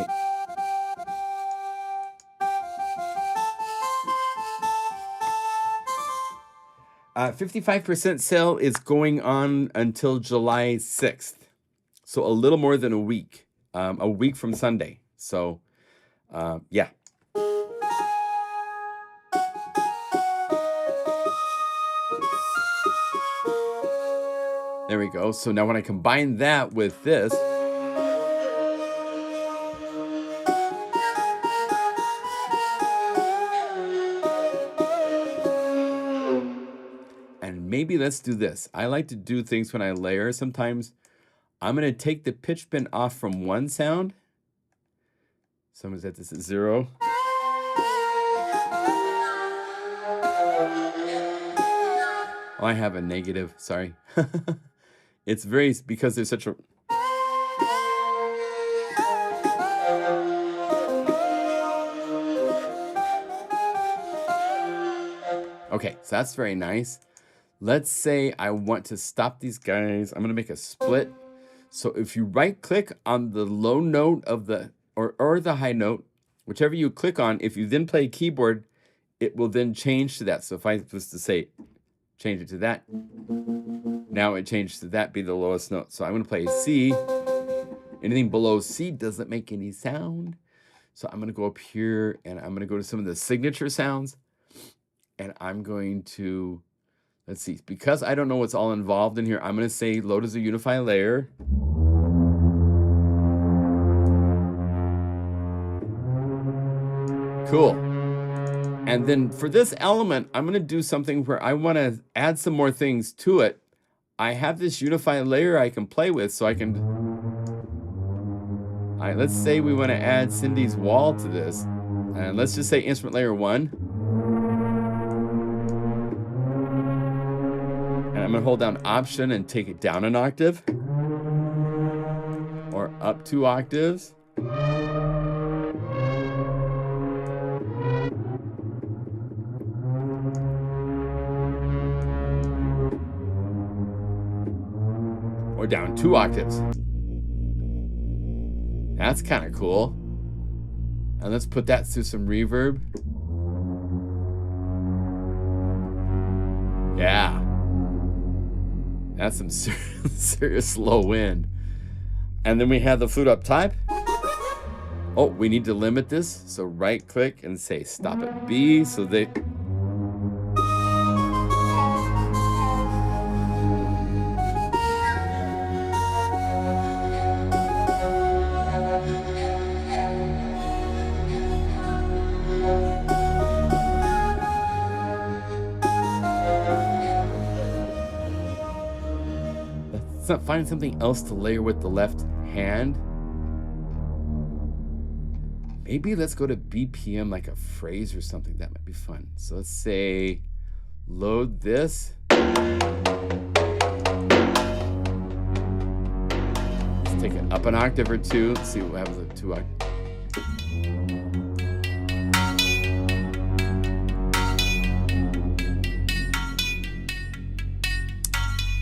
A: 55% sale is going on until July 6th. So a little more than a week from Sunday. So yeah. There we go. So now when I combine that with this, and maybe let's do this. I like to do things when I layer. Sometimes I'm going to take the pitch bend off from one sound. So I'm going to set this at 0. Oh, I have a negative. Sorry. It's very, because there's such a... Okay, so that's very nice. Let's say I want to stop these guys. I'm going to make a split. So if you right click on the low note of the, or the high note, whichever you click on, if you then play keyboard, it will then change to that. So if I was to say, change it to that, now it changed to that be the lowest note. So I'm going to play C. Anything below C doesn't make any sound. So I'm going to go up here and I'm going to go to some of the signature sounds. And I'm going to, let's see, because I don't know what's all involved in here, I'm going to say load as a Unify layer. Cool. And then for this element, I'm going to do something where I want to add some more things to it. I have this Unify layer I can play with, so I can... All right, let's say we want to add Cindy's wall to this. And let's just say instrument layer 1. And I'm going to hold down Option and take it down an octave. Or up 2 octaves. Or down 2 octaves. That's kind of cool. And let's put that through some reverb. Yeah. That's some serious low end. And then we have the flute up type. Oh, we need to limit this. So right click and say stop at B. So they... Find something else to layer with the left hand. Maybe let's go to BPM, like a phrase or something. That might be fun. So let's say load this. Let's take it up an octave or 2. Let's see what happens with 2 octaves.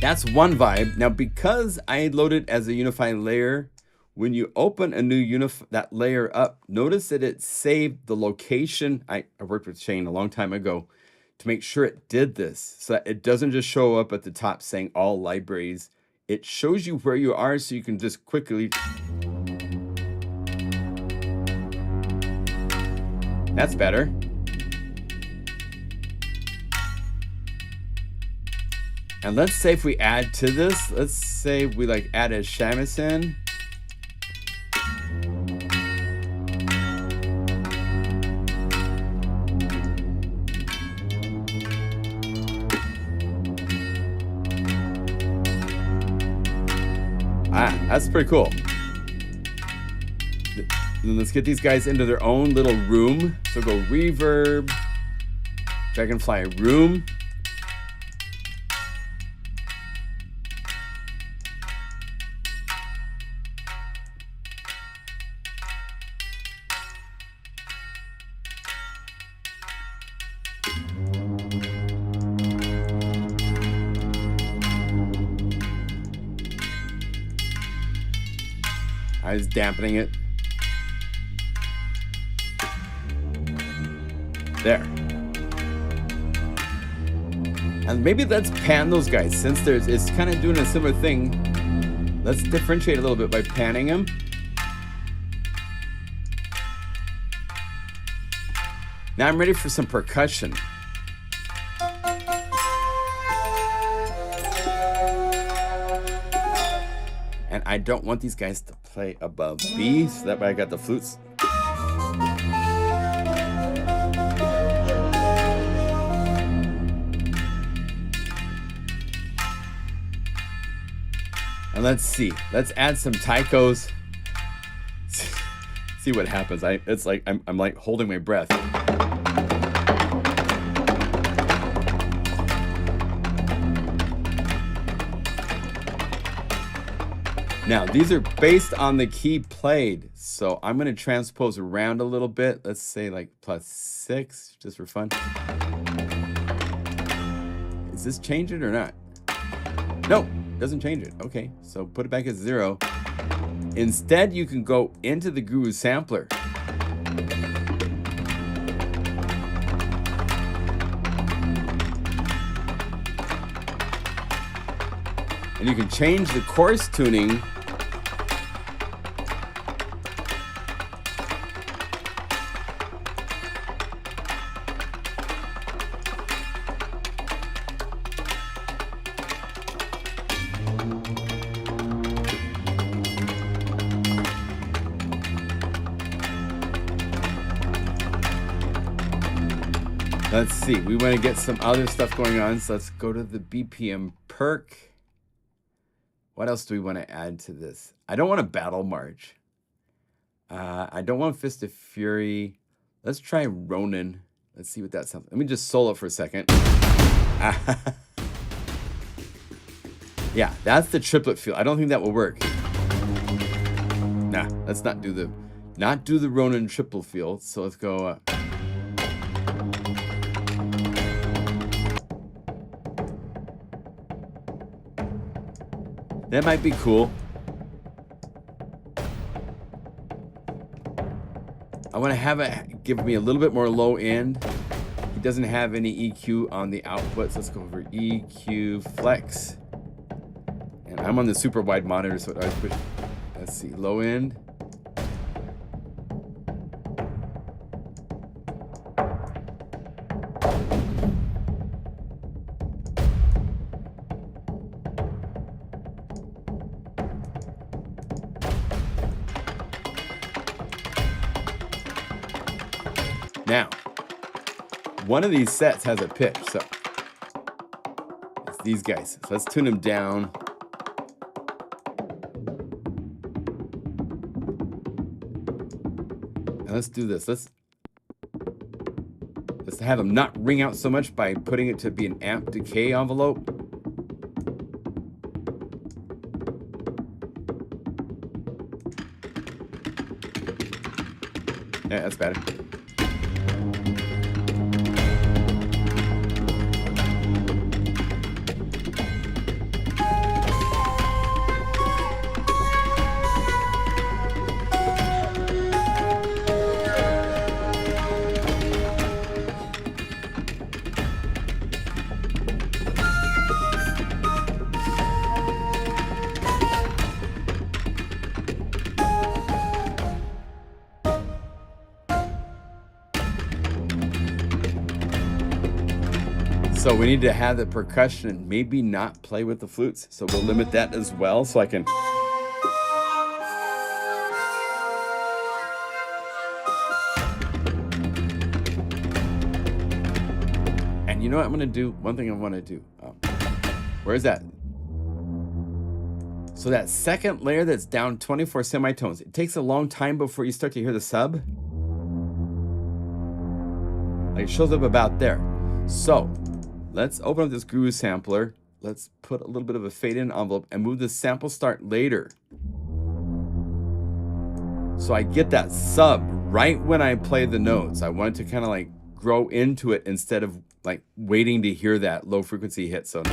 A: That's one vibe. Now, because I loaded as a Unify layer, when you open a new that layer up, notice that it saved the location. I worked with Shane a long time ago to make sure it did this, so that it doesn't just show up at the top saying all libraries. It shows you where you are, so you can just quickly. That's better. And let's say if we add to this, let's say we like add a shamisen. Ah, that's pretty cool. Then let's get these guys into their own little room. So go reverb, Dragonfly room. I was dampening it. There. And maybe let's pan those guys, since it's kind of doing a similar thing. Let's differentiate a little bit by panning them. Now I'm ready for some percussion. And I don't want these guys to play above B, so that way I got the flutes. And let's see. Let's add some taikos. See what happens. It's like I'm like holding my breath. Now, these are based on the key played, so I'm going to transpose around a little bit. Let's say like +6, just for fun. Is this changing or not? No, doesn't change it. Okay, so put it back at 0. Instead, you can go into the Guru sampler. And you can change the chorus tuning . Let's see, we want to get some other stuff going on, so let's go to the BPM perk. What else do we want to add to this? I don't want a battle march. I don't want Fist of Fury. Let's try Ronin. Let's see what that sounds like. Let me just solo for a second. Yeah, that's the triplet feel. I don't think that will work. Nah, let's not do the Ronin triple feel. So let's go. That might be cool. I want to have it give me a little bit more low end. It doesn't have any EQ on the outputs. Let's go over EQ flex. And I'm on the super wide monitor, so I push. Let's see, low end. Now, one of these sets has a pitch, so it's these guys. So let's tune them down. And let's do this. Let's have them not ring out so much by putting it to be an amp decay envelope. Yeah, that's better. So we need to have the percussion and maybe not play with the flutes. So we'll limit that as well, so I can. And you know what I'm gonna do? One thing I wanna do. Where's that? So that second layer that's down 24 semitones, it takes a long time before you start to hear the sub. Like it shows up about there. So let's open up this Guru sampler. Let's put a little bit of a fade in envelope and move the sample start later. So I get that sub right when I play the notes. I want it to kind of like grow into it instead of like waiting to hear that low frequency hit. So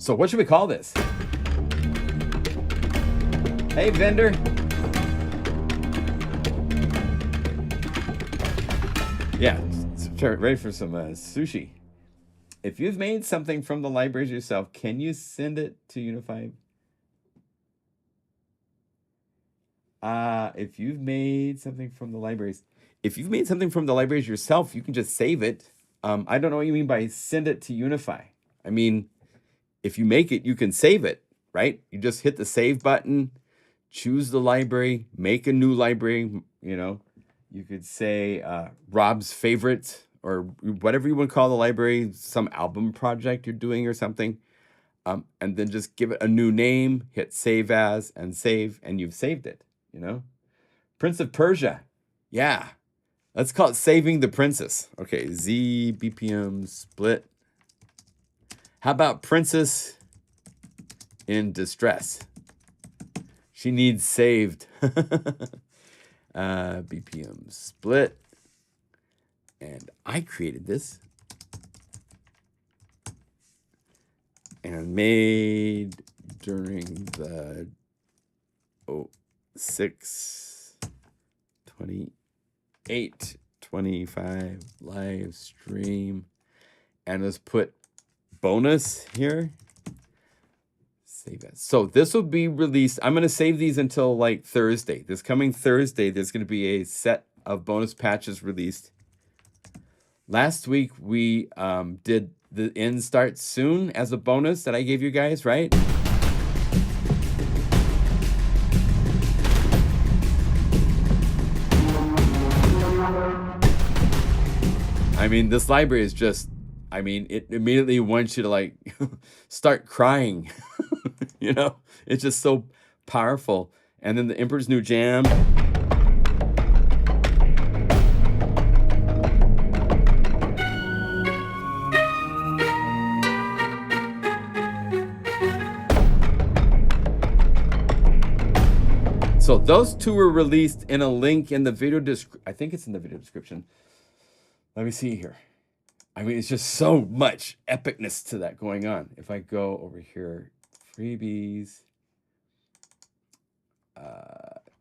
A: So what should we call this? Hey, vendor. Yeah, ready for some sushi. If you've made something from the libraries yourself, can you send it to Unify? If you've made something from the libraries, yourself, you can just save it. I don't know what you mean by send it to Unify. I mean, if you make it, you can save it, right? You just hit the save button, choose the library, make a new library. You know, you could say Rob's favorite or whatever you want to call the library, some album project you're doing or something. And then just give it a new name, hit save as, and save, and you've saved it, you know? Prince of Persia. Yeah. Let's call it Saving the Princess. Okay, Z, BPM, split. How about Princess in Distress? She needs saved. BPM, split. And I created this. And made during the 06, 28, 25 live stream. And let's put bonus here. Save it. So this will be released. I'm going to save these until like Thursday. This coming Thursday, there's going to be a set of bonus patches released. Last week, we did the end start soon as a bonus that I gave you guys, right? I mean, this library is just, I mean, it immediately wants you to like start crying. You know, it's just so powerful. And then the Emperor's New Jam. So those two were released in a link in the video I think it's in the video description. Let me see here. I mean, it's just so much epicness to that going on. If I go over here, freebies,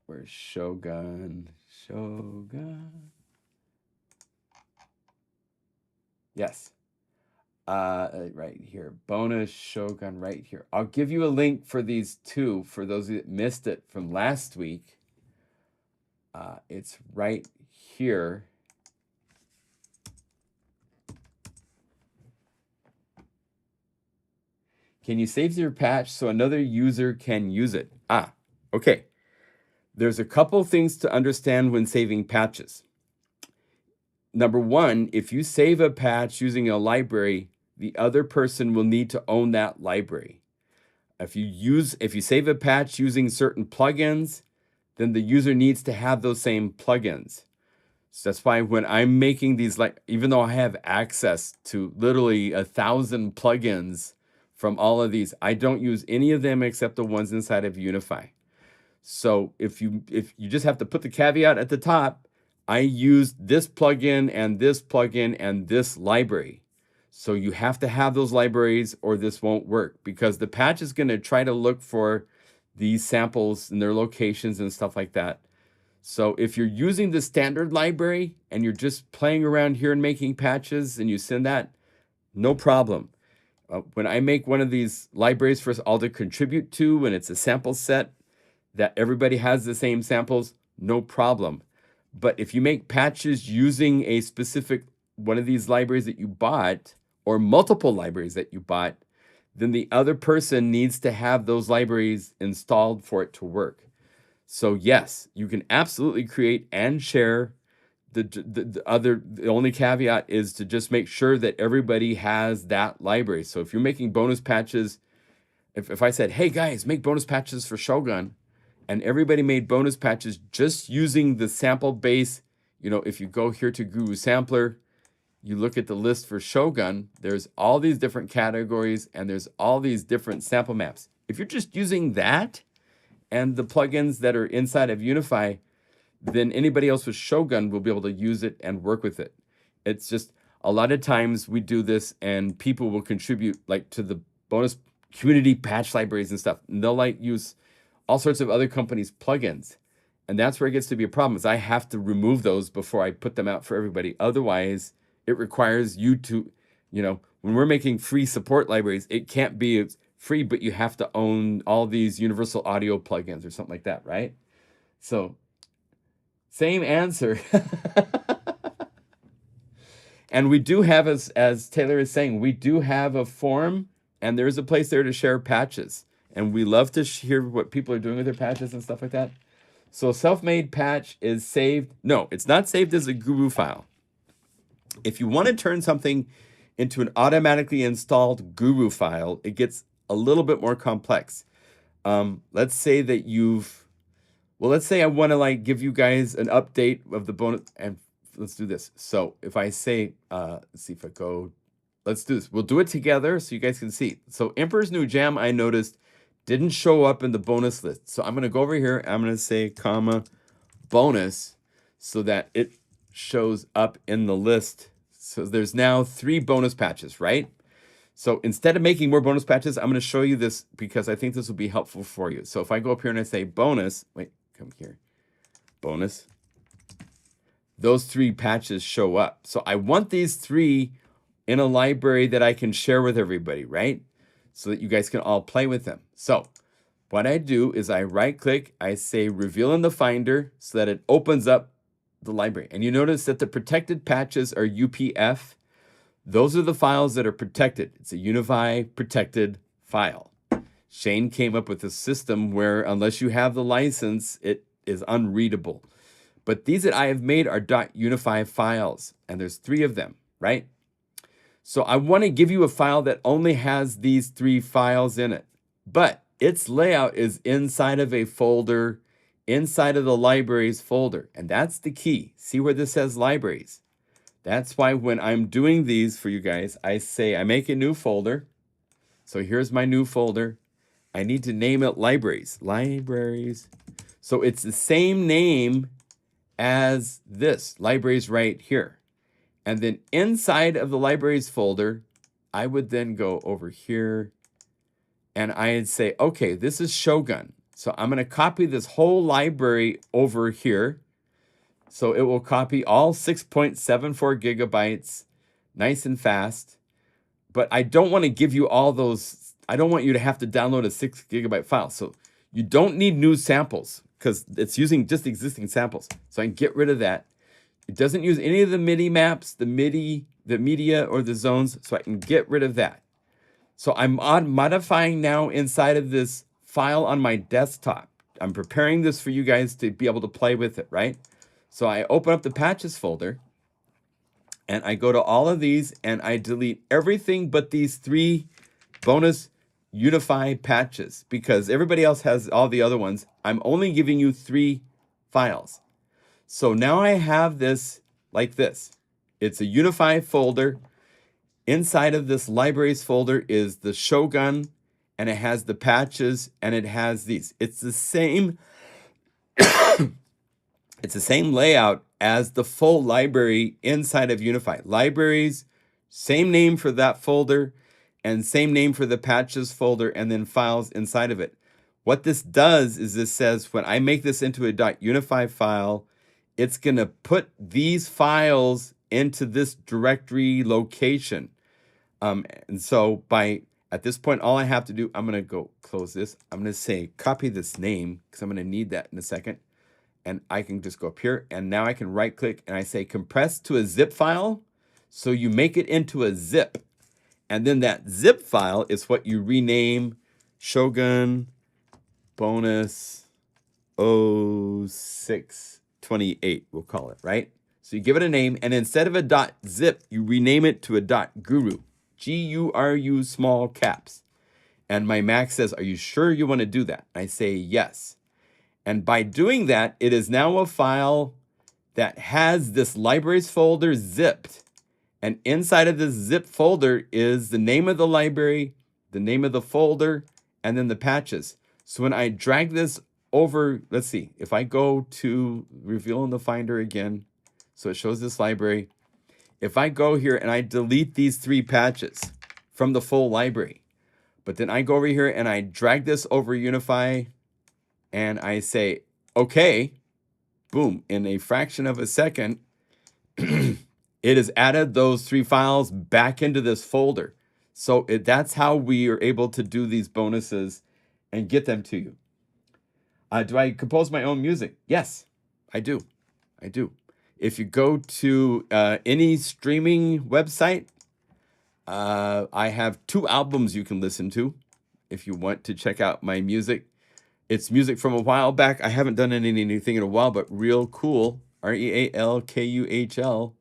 A: where's Shogun? Yes. Right here, bonus Shogun right here. I'll give you a link for these two for those that missed it from last week. It's right here. Can you save your patch so another user can use it? Okay. There's a couple things to understand when saving patches. Number one, if you save a patch using a library, the other person will need to own that library. If you save a patch using certain plugins, then the user needs to have those same plugins. So that's why when I'm making these, like, even though I have access to literally 1,000 plugins from all of these, I don't use any of them except the ones inside of Unify. So if you just have to put the caveat at the top, I use this plugin and this library. So you have to have those libraries or this won't work, because the patch is going to try to look for these samples and their locations and stuff like that. So if you're using the standard library and you're just playing around here and making patches and you send that, no problem. When I make one of these libraries for us all to contribute to, and it's a sample set that everybody has the same samples, no problem. But if you make patches using a specific one of these libraries that you bought, or multiple libraries that you bought, then the other person needs to have those libraries installed for it to work. So yes, you can absolutely create and share. The only caveat is to just make sure that everybody has that library. So if you're making bonus patches, if I said, hey guys, make bonus patches for Shogun, and everybody made bonus patches just using the sample base, you know, if you go here to Guru Sampler, you look at the list for Shogun, there's all these different categories and there's all these different sample maps. If you're just using that and the plugins that are inside of Unify, then anybody else with Shogun will be able to use it and work with it. It's just a lot of times we do this and people will contribute like to the bonus community patch libraries and stuff. And they'll like use all sorts of other companies' plugins. And that's where it gets to be a problem, is I have to remove those before I put them out for everybody. Otherwise, it requires you to, you know, when we're making free support libraries, it can't be free, but you have to own all these universal audio plugins or something like that, right? So, same answer. And we do have, as Taylor is saying, we do have a forum, and there's a place there to share patches. And we love to hear what people are doing with their patches and stuff like that. So self-made patch is saved. No, it's not saved as a guru file. If you want to turn something into an automatically installed guru file, it gets a little bit more complex. Let's say that let's say I want to like give you guys an update of the bonus, and let's do this. So if I say, let's see if I go, let's do this. We'll do it together so you guys can see. So Emperor's New Jam, I noticed, didn't show up in the bonus list. So I'm going to go over here. I'm going to say comma bonus so that it shows up in the list. So there's now 3 bonus patches, right? So instead of making more bonus patches, I'm going to show you this because I think this will be helpful for you. So if I go up here and I say bonus, wait, come here, bonus, those 3 patches show up. So I want these 3 in a library that I can share with everybody, right? So that you guys can all play with them. So what I do is I right click, I say reveal in the Finder so that it opens up the library. And you notice that the protected patches are UPF. Those are the files that are protected. It's a Unify protected file. Shane came up with a system where unless you have the license, it is unreadable. But these that I have made are .unify files, and there's 3 of them, right? So I want to give you a file that only has these 3 files in it, but its layout is inside of a folder, inside of the libraries folder, and that's the key. See where this says libraries? That's why when I'm doing these for you guys, I say I make a new folder. So here's my new folder. I need to name it libraries. Libraries. So it's the same name as this, libraries right here. And then inside of the libraries folder, I would then go over here and I'd say, okay, this is Shogun. So I'm going to copy this whole library over here. So it will copy all 6.74 gigabytes, nice and fast. But I don't want to give you all those. I don't want you to have to download a 6 gigabyte file. So you don't need new samples because it's using just existing samples. So I can get rid of that. It doesn't use any of the MIDI maps, the media, or the zones, so I can get rid of that. So I'm modifying now inside of this file on my desktop. I'm preparing this for you guys to be able to play with it, right? So I open up the patches folder, and I go to all of these, and I delete everything but these 3 bonus Unify patches, because everybody else has all the other ones. I'm only giving you 3 files. So now I have this like this. It's a Unify folder. Inside of this libraries folder is the Shogun, and it has the patches, and it has these. It's the same it's the same layout as the full library inside of Unify. Libraries, same name for that folder, and same name for the patches folder, and then files inside of it. What this does is this says when I make this into a .unify file, it's going to put these files into this directory location. And so at this point, all I have to do, I'm going to go close this. I'm going to say copy this name because I'm going to need that in a second. And I can just go up here, and now I can right click and I say compress to a zip file. So you make it into a zip. And then that zip file is what you rename Shogun bonus 0628, we'll call it, right? So you give it a name, and instead of a .zip, you rename it to a .guru, G-U-R-U small caps. And my Mac says, are you sure you want to do that? I say yes. And by doing that, it is now a file that has this libraries folder zipped. And inside of this zip folder is the name of the library, the name of the folder, and then the patches. So when I drag this over, let's see, if I go to reveal in the Finder again, so it shows this library. If I go here and I delete these 3 patches from the full library, But then I go over here and I drag this over Unify and I say, okay, boom, in a fraction of a second, it has added those 3 files back into this folder. So that's how we are able to do these bonuses and get them to you. Do I compose my own music? Yes, I do. I do. If you go to any streaming website, I have 2 albums you can listen to if you want to check out my music. It's music from a while back. I haven't done anything in a while, but Real Cool, REALKUHL,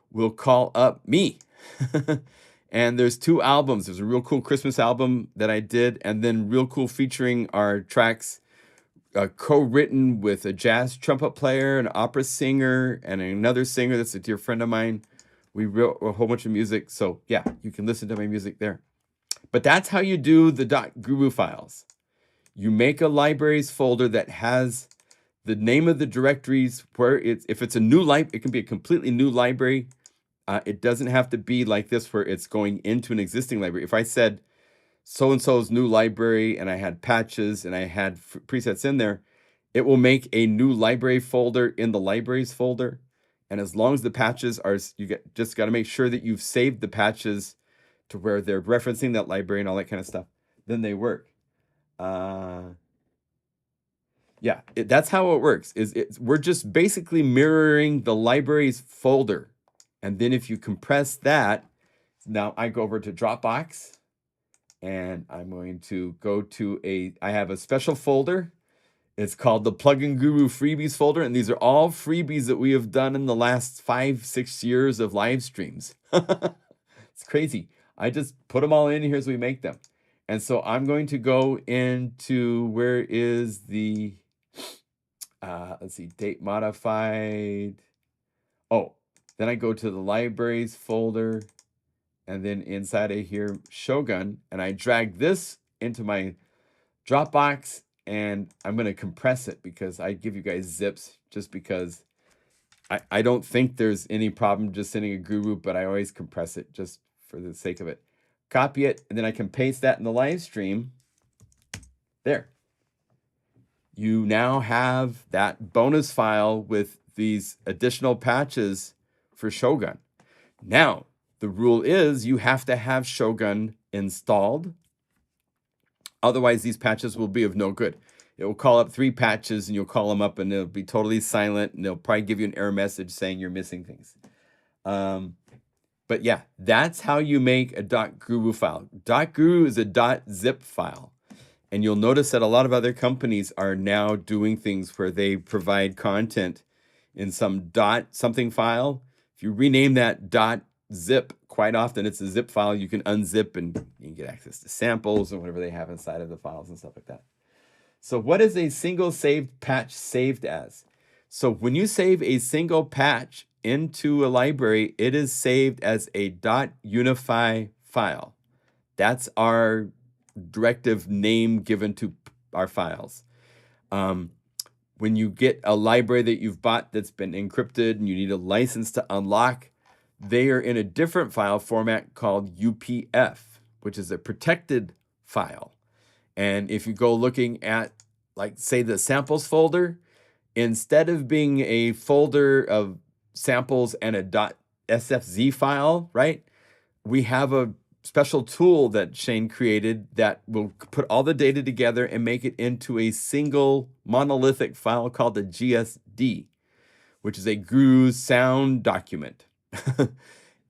A: will call up me. And there's 2 albums. There's a Real Cool Christmas album that I did, and then Real Cool featuring our tracks co-written with a jazz trumpet player, an opera singer, and another singer that's a dear friend of mine. We wrote a whole bunch of music. So yeah, you can listen to my music there. But that's how you do the .guru files. You make a libraries folder that has the name of the directories where if it's a new library, it can be a completely new library. It doesn't have to be like this where it's going into an existing library. If I said so-and-so's new library and I had patches and I had presets in there, it will make a new library folder in the libraries folder. And as long as the patches are, just got to make sure that you've saved the patches to where they're referencing that library and all that kind of stuff. Then they work. Yeah, that's how it works. We're just basically mirroring the libraries folder. And then if you compress that, now I go over to Dropbox and I'm going to go to I have a special folder. It's called the Plugin Guru Freebies folder. And these are all freebies that we have done in the last 5-6 years of live streams. It's crazy. I just put them all in here as we make them. And so I'm going to go into, where is the, let's see, date modified. Oh, then I go to the libraries folder, and then inside of here, Shogun, and I drag this into my Dropbox, and I'm going to compress it because I give you guys zips just because I don't think there's any problem just sending a guru, but I always compress it just for the sake of it. Copy it, and then I can paste that in the live stream. There. You now have that bonus file with these additional patches for Shogun. Now, the rule is you have to have Shogun installed. Otherwise, these patches will be of no good. It will call up 3 patches, and you'll call them up, and they'll be totally silent, and they'll probably give you an error message saying you're missing things. But yeah, that's how you make a .guru file. .guru is a .zip file. And you'll notice that a lot of other companies are now doing things where they provide content in some .something file. If you rename that .zip, quite often it's a zip file you can unzip and you can get access to samples or whatever they have inside of the files and stuff like that. So what is a single saved patch saved as? So when you save a single patch into a library, it is saved as a .unify file. That's our directive name given to our files. When you get a library that you've bought that's been encrypted and you need a license to unlock, they are in a different file format called UPF, which is a protected file. And if you go looking at, like, say, the samples folder, instead of being a folder of samples and a .sfz file, right, we have a special tool that Shane created that will put all the data together and make it into a single monolithic file called the GSD, which is a Guru sound document.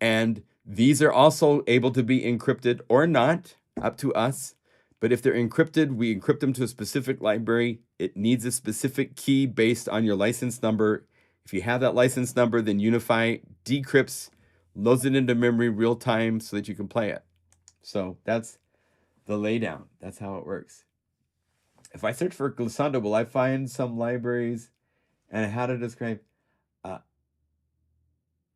A: And these are also able to be encrypted or not, up to us. But if they're encrypted, we encrypt them to a specific library. It needs a specific key based on your license number. If you have that license number, then Unify decrypts, loads it into memory real time so that you can play it. So that's the laydown. That's how it works. If I search for glissando, will I find some libraries and how to describe?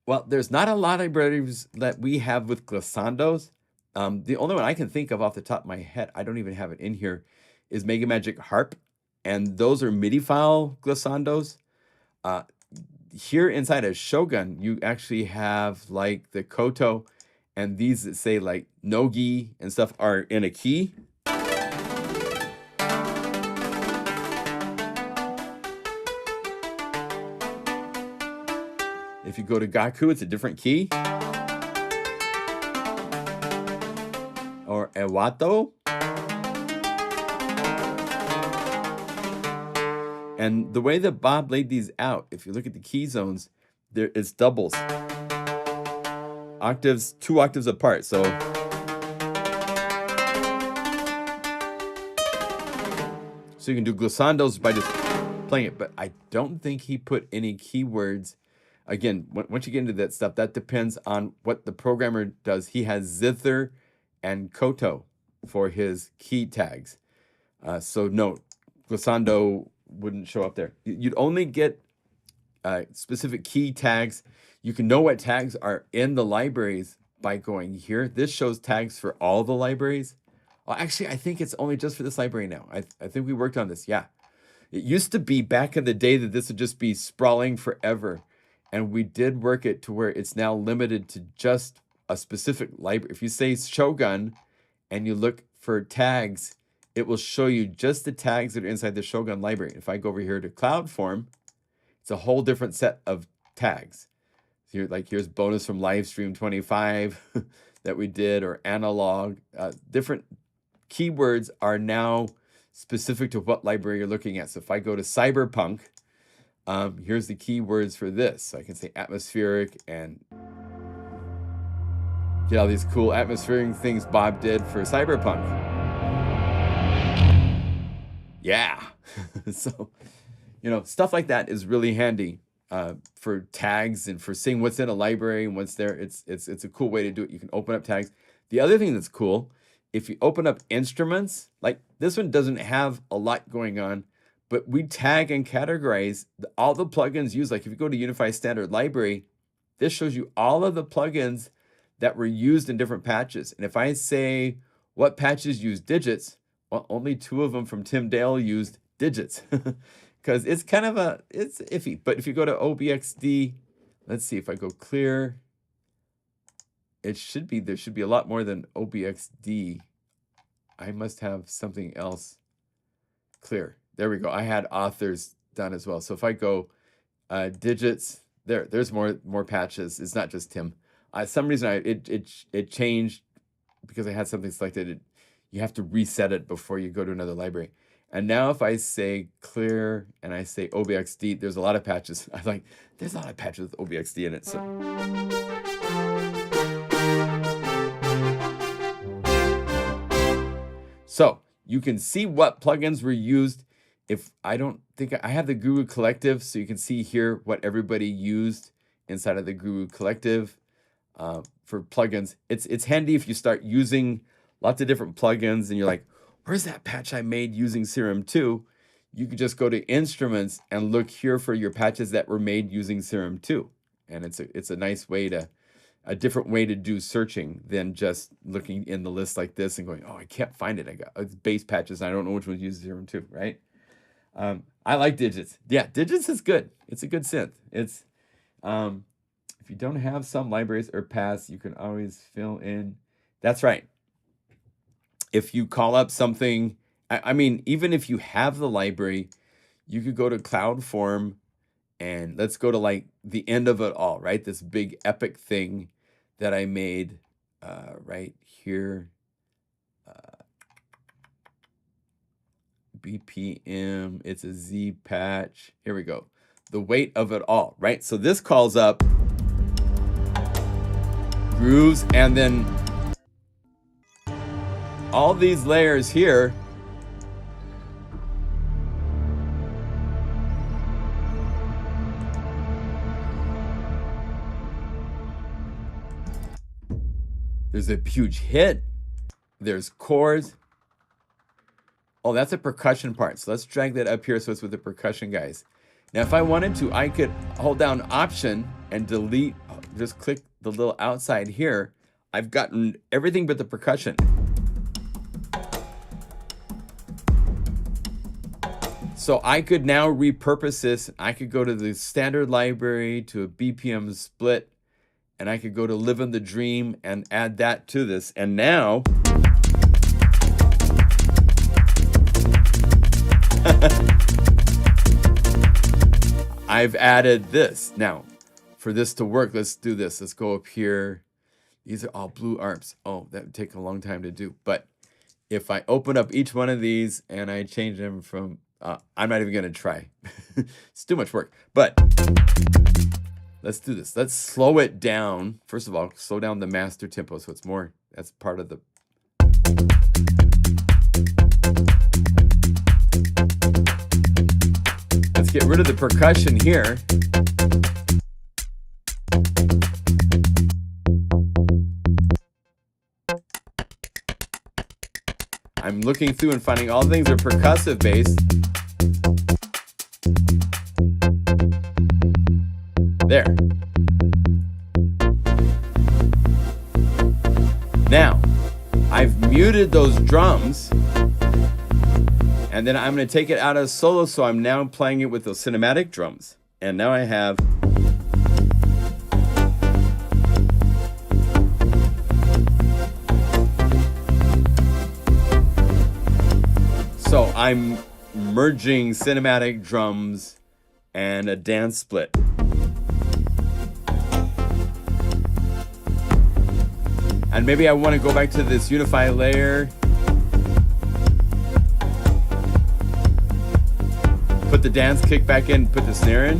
A: Well, there's not a lot of libraries that we have with glissandos. The only one I can think of off the top of my head, I don't even have it in here, is Mega Magic Harp. And those are MIDI file glissandos. Here inside of Shogun, you actually have like the Koto and these that say like Nogi and stuff are in a key. If you go to Gaku, it's a different key. Or Ewato. And the way that Bob laid these out, if you look at the key zones, there it's doubles. Octaves, 2 octaves apart. So you can do glissandos by just playing it. But I don't think he put any keywords. Again, once you get into that stuff, that depends on what the programmer does. He has zither and koto for his key tags. So no, glissando wouldn't show up there. You'd only get specific key tags. You can know what tags are in the libraries by going here. This shows tags for all the libraries. Well, actually, I think it's only just for this library now. I think we worked on this. Yeah. It used to be back in the day that this would just be sprawling forever. And we did work it to where it's now limited to just a specific library. If you say Shogun and you look for tags, it will show you just the tags that are inside the Shogun library. If I go over here to Cloudform, it's a whole different set of tags. So here, like here's bonus from Livestream 25 that we did, or analog. Different keywords are now specific to what library you're looking at. So if I go to Cyberpunk, here's the keywords for this. So I can say atmospheric and get all these cool atmospheric things Bob did for Cyberpunk. Yeah. So, you know, stuff like that is really handy for tags and for seeing what's in a library and what's there. It's a cool way to do it. You can open up tags. The other thing that's cool, if you open up instruments, like this one doesn't have a lot going on, but we tag and categorize all the plugins used. Like if you go to Unify Standard Library, this shows you all of the plugins that were used in different patches. And if I say what patches use digits, well, only 2 of them from Tim Dale used digits because it's kind of it's iffy. But if you go to OBXD, let's see if I go clear, there should be a lot more than OBXD. I must have something else clear. There we go. I had authors done as well. So if I go digits, there's more patches. It's not just Tim. Some reason it changed because I had something selected. You have to reset it before you go to another library. And now if I say clear and I say OBXD, there's a lot of patches. I'm like, there's a lot of patches with OBXD in it. So you can see what plugins were used. If I don't think I have the Guru Collective, so you can see here what everybody used inside of the Guru Collective for plugins. It's handy if you start using lots of different plugins and you're like, where's that patch I made using Serum 2? You could just go to Instruments and look here for your patches that were made using Serum 2. And it's a nice way a different way to do searching than just looking in the list like this and going, oh, I can't find it. I got it's bass patches and I don't know which ones use Serum 2, right? I like Digits. Yeah, Digits is good. It's a good synth. It's if you don't have some libraries or paths, you can always fill in. That's right. If you call up something, I mean, even if you have the library, you could go to Cloudform and let's go to like the end of it all, right? This big epic thing that I made right here. BPM, it's a Z patch. Here we go. The weight of it all, right? So this calls up grooves and then all these layers here there's a huge hit, there's chords. Oh, that's a percussion part. So let's drag that up here so it's with the percussion guys. Now, if I wanted to, I could hold down Option and delete, just click the little outside here. I've gotten everything but the percussion. So I could now repurpose this. I could go to the standard library to a BPM split and I could go to Living the Dream and add that to this. And now I've added this. Now, for this to work, let's do this. Let's go up here. These are all blue arms. Oh, that would take a long time to do. But if I open up each one of these and I change them from, I'm not even going to try. It's too much work. But let's do this. Let's slow it down. First of all, slow down the master tempo so it's more, that's part of the. Let's get rid of the percussion here. I'm looking through and finding all things are percussive based. There. Now, I've muted those drums, and then I'm going to take it out of solo, so I'm now playing it with those cinematic drums. And now I have. So I'm merging cinematic drums and a dance split. And maybe I want to go back to this Unify layer. Put the dance kick back in, put the snare in.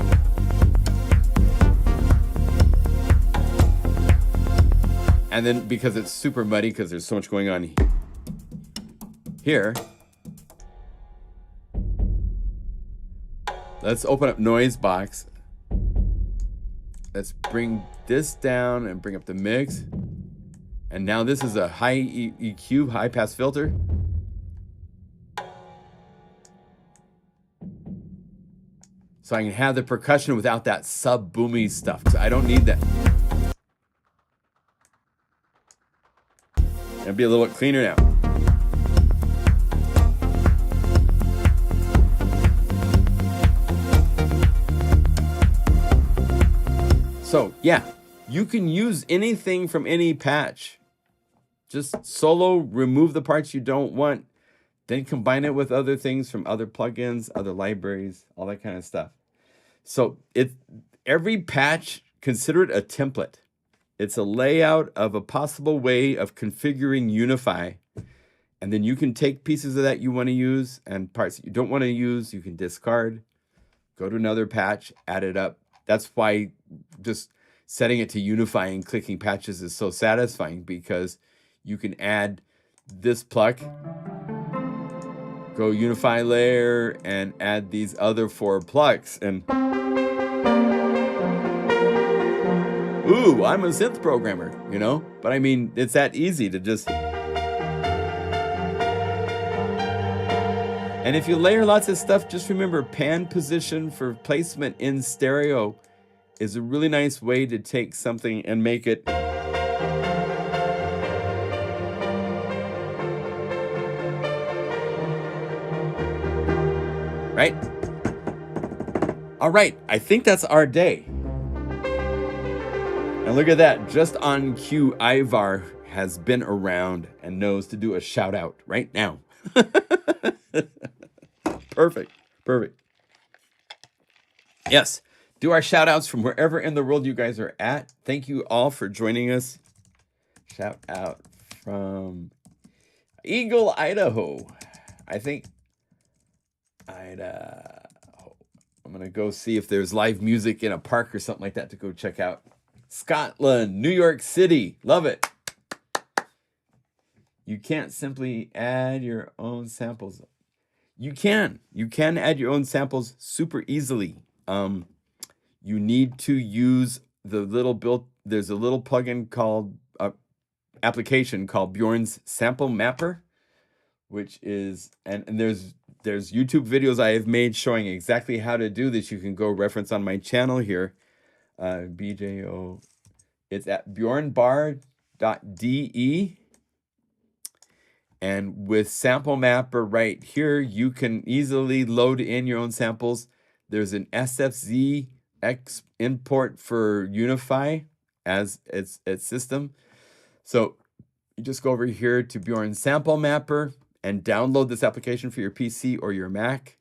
A: And then because it's super muddy because there's so much going on here. Let's open up Noise Box. Let's bring this down and bring up the mix. And now this is a high EQ, high pass filter. So I can have the percussion without that sub boomy stuff. So I don't need that. It'll be a little bit cleaner now. So yeah, you can use anything from any patch. Just solo, remove the parts you don't want, then combine it with other things from other plugins, other libraries, all that kind of stuff. So every patch, consider it a template. It's a layout of a possible way of configuring Unify. And then you can take pieces of that you want to use and parts that you don't want to use, you can discard, go to another patch, add it up. That's why just setting it to Unify and clicking patches is so satisfying, because you can add this pluck, go Unify layer, and add these other 4 plucks. And ooh, I'm a synth programmer, you know? But I mean, it's that easy to just. And if you layer lots of stuff, just remember pan position for placement in stereo is a really nice way to take something and make it. Right? All right, I think that's our day. And look at that, just on cue, Ivar has been around and knows to do a shout out right now. Perfect, perfect. Yes, do our shout outs from wherever in the world you guys are at. Thank you all for joining us. Shout out from Eagle, Idaho. I think Idaho. I'm going to go see if there's live music in a park or something like that to go check out. Scotland, New York City. Love it. You can't simply add your own samples. You can add your own samples super easily. You need to use the little there's a little plugin called application called Bjorn's Sample Mapper, which is, and there's YouTube videos I have made showing exactly how to do this. You can go reference on my channel here, BJO. It's at bjornbar.de. And with Sample Mapper right here, you can easily load in your own samples. There's an SFZ import for Unify as its system. So you just go over here to Bjorn Sample Mapper and download this application for your PC or your Mac.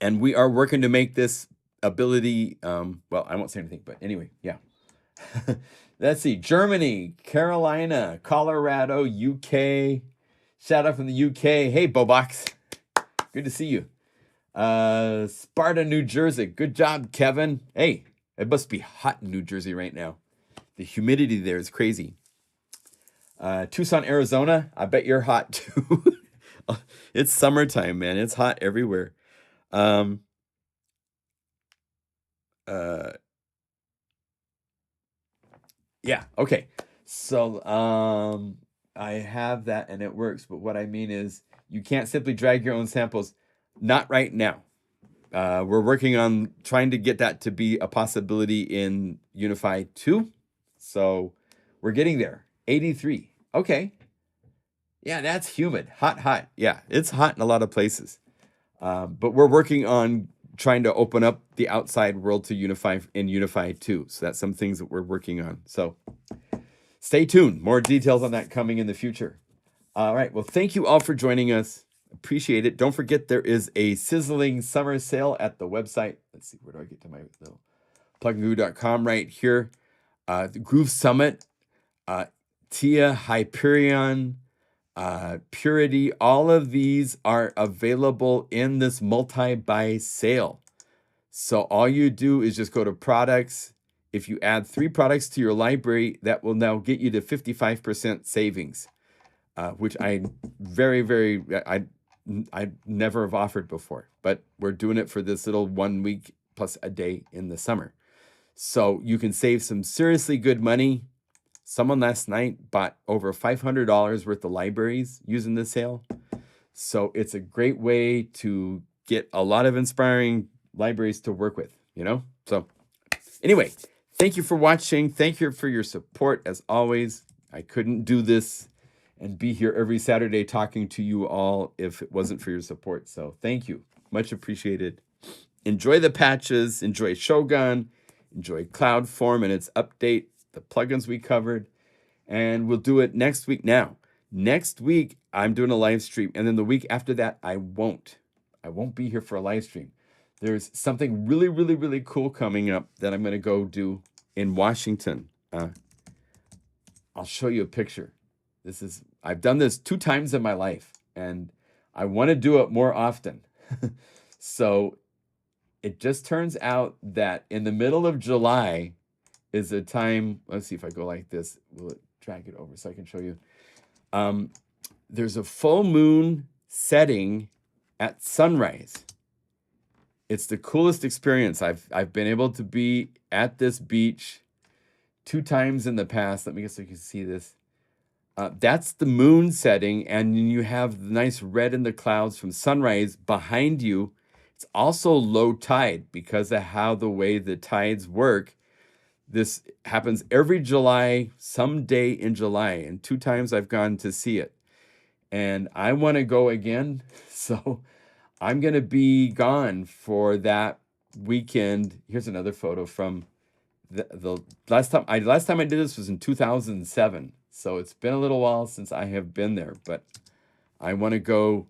A: And we are working to make this ability, well, I won't say anything, but anyway, yeah. Let's see, Germany, Carolina, Colorado, UK. Shout out from the UK. Hey, Bobox. Good to see you. Sparta, New Jersey. Good job, Kevin. Hey, it must be hot in New Jersey right now. The humidity there is crazy. Tucson, Arizona. I bet you're hot too. It's summertime, man. It's hot everywhere. Yeah, okay. So I have that and it works, but what I mean is you can't simply drag your own samples. Not right now. We're working on trying to get that to be a possibility in Unify 2. So we're getting there. 83. Okay. Yeah, that's humid. Hot, hot. Yeah, it's hot in a lot of places. But we're working on trying to open up the outside world to Unify in Unify 2. So that's some things that we're working on. So stay tuned. More details on that coming in the future. All right. Well, thank you all for joining us. Appreciate it. Don't forget there is a sizzling summer sale at the website. Let's see. Where do I get to my little pluginguru.com right here? The Groove Summit, Tia, Hyperion, Purity, all of these are available in this multi-buy sale. So all you do is just go to products. If you add 3 products to your library, that will now get you to 55% savings, which I never have offered before, but we're doing it for this little 1 week plus a day in the summer. So you can save some seriously good money. Someone last night bought over $500 worth of libraries using this sale. So it's a great way to get a lot of inspiring libraries to work with, you know? So anyway, thank you for watching. Thank you for your support. As always, I couldn't do this and be here every Saturday talking to you all if it wasn't for your support. So thank you. Much appreciated. Enjoy the patches. Enjoy Shogun. Enjoy Cloudform and its update. The plugins we covered, and we'll do it next week. Now, next week, I'm doing a live stream, and then the week after that, I won't be here for a live stream. There's something really, really, really cool coming up that I'm going to go do in Washington. I'll show you a picture. I've done this 2 times in my life, and I want to do it more often. So it just turns out that in the middle of July, is a time, let's see if I go like this, will it drag it over so I can show you? There's a full moon setting at sunrise. It's the coolest experience. I've been able to be at this beach 2 times in the past. Let me guess so you can see this. That's the moon setting, and you have the nice red in the clouds from sunrise behind you. It's also low tide because of how the way the tides work. This happens every July, some day in July, and 2 times I've gone to see it. And I want to go again, so I'm going to be gone for that weekend. Here's another photo from the last time I did this was in 2007. So it's been a little while since I have been there, but I want to go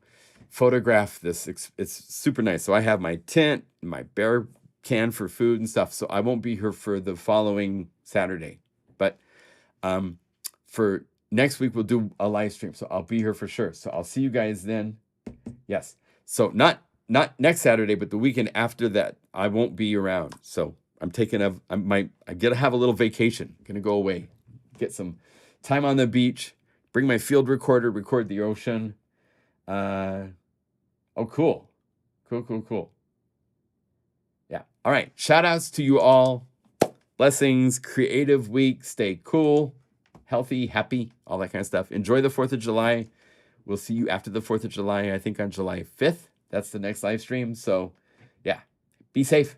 A: photograph this. It's super nice. So I have my tent, my bear can for food and stuff, so I won't be here for the following Saturday, but for next week we'll do a live stream, so I'll be here for sure. So I'll see you guys then. Yes, so not next Saturday, but the weekend after that I won't be around. So I'm gonna have a little vacation. Gonna go away, get some time on the beach, bring my field recorder, record the ocean. Oh, cool. Yeah. All right. Shout outs to you all. Blessings. Creative week. Stay cool, healthy, happy, all that kind of stuff. Enjoy the 4th of July. We'll see you after the 4th of July, I think on July 5th. That's the next live stream. So, yeah, be safe.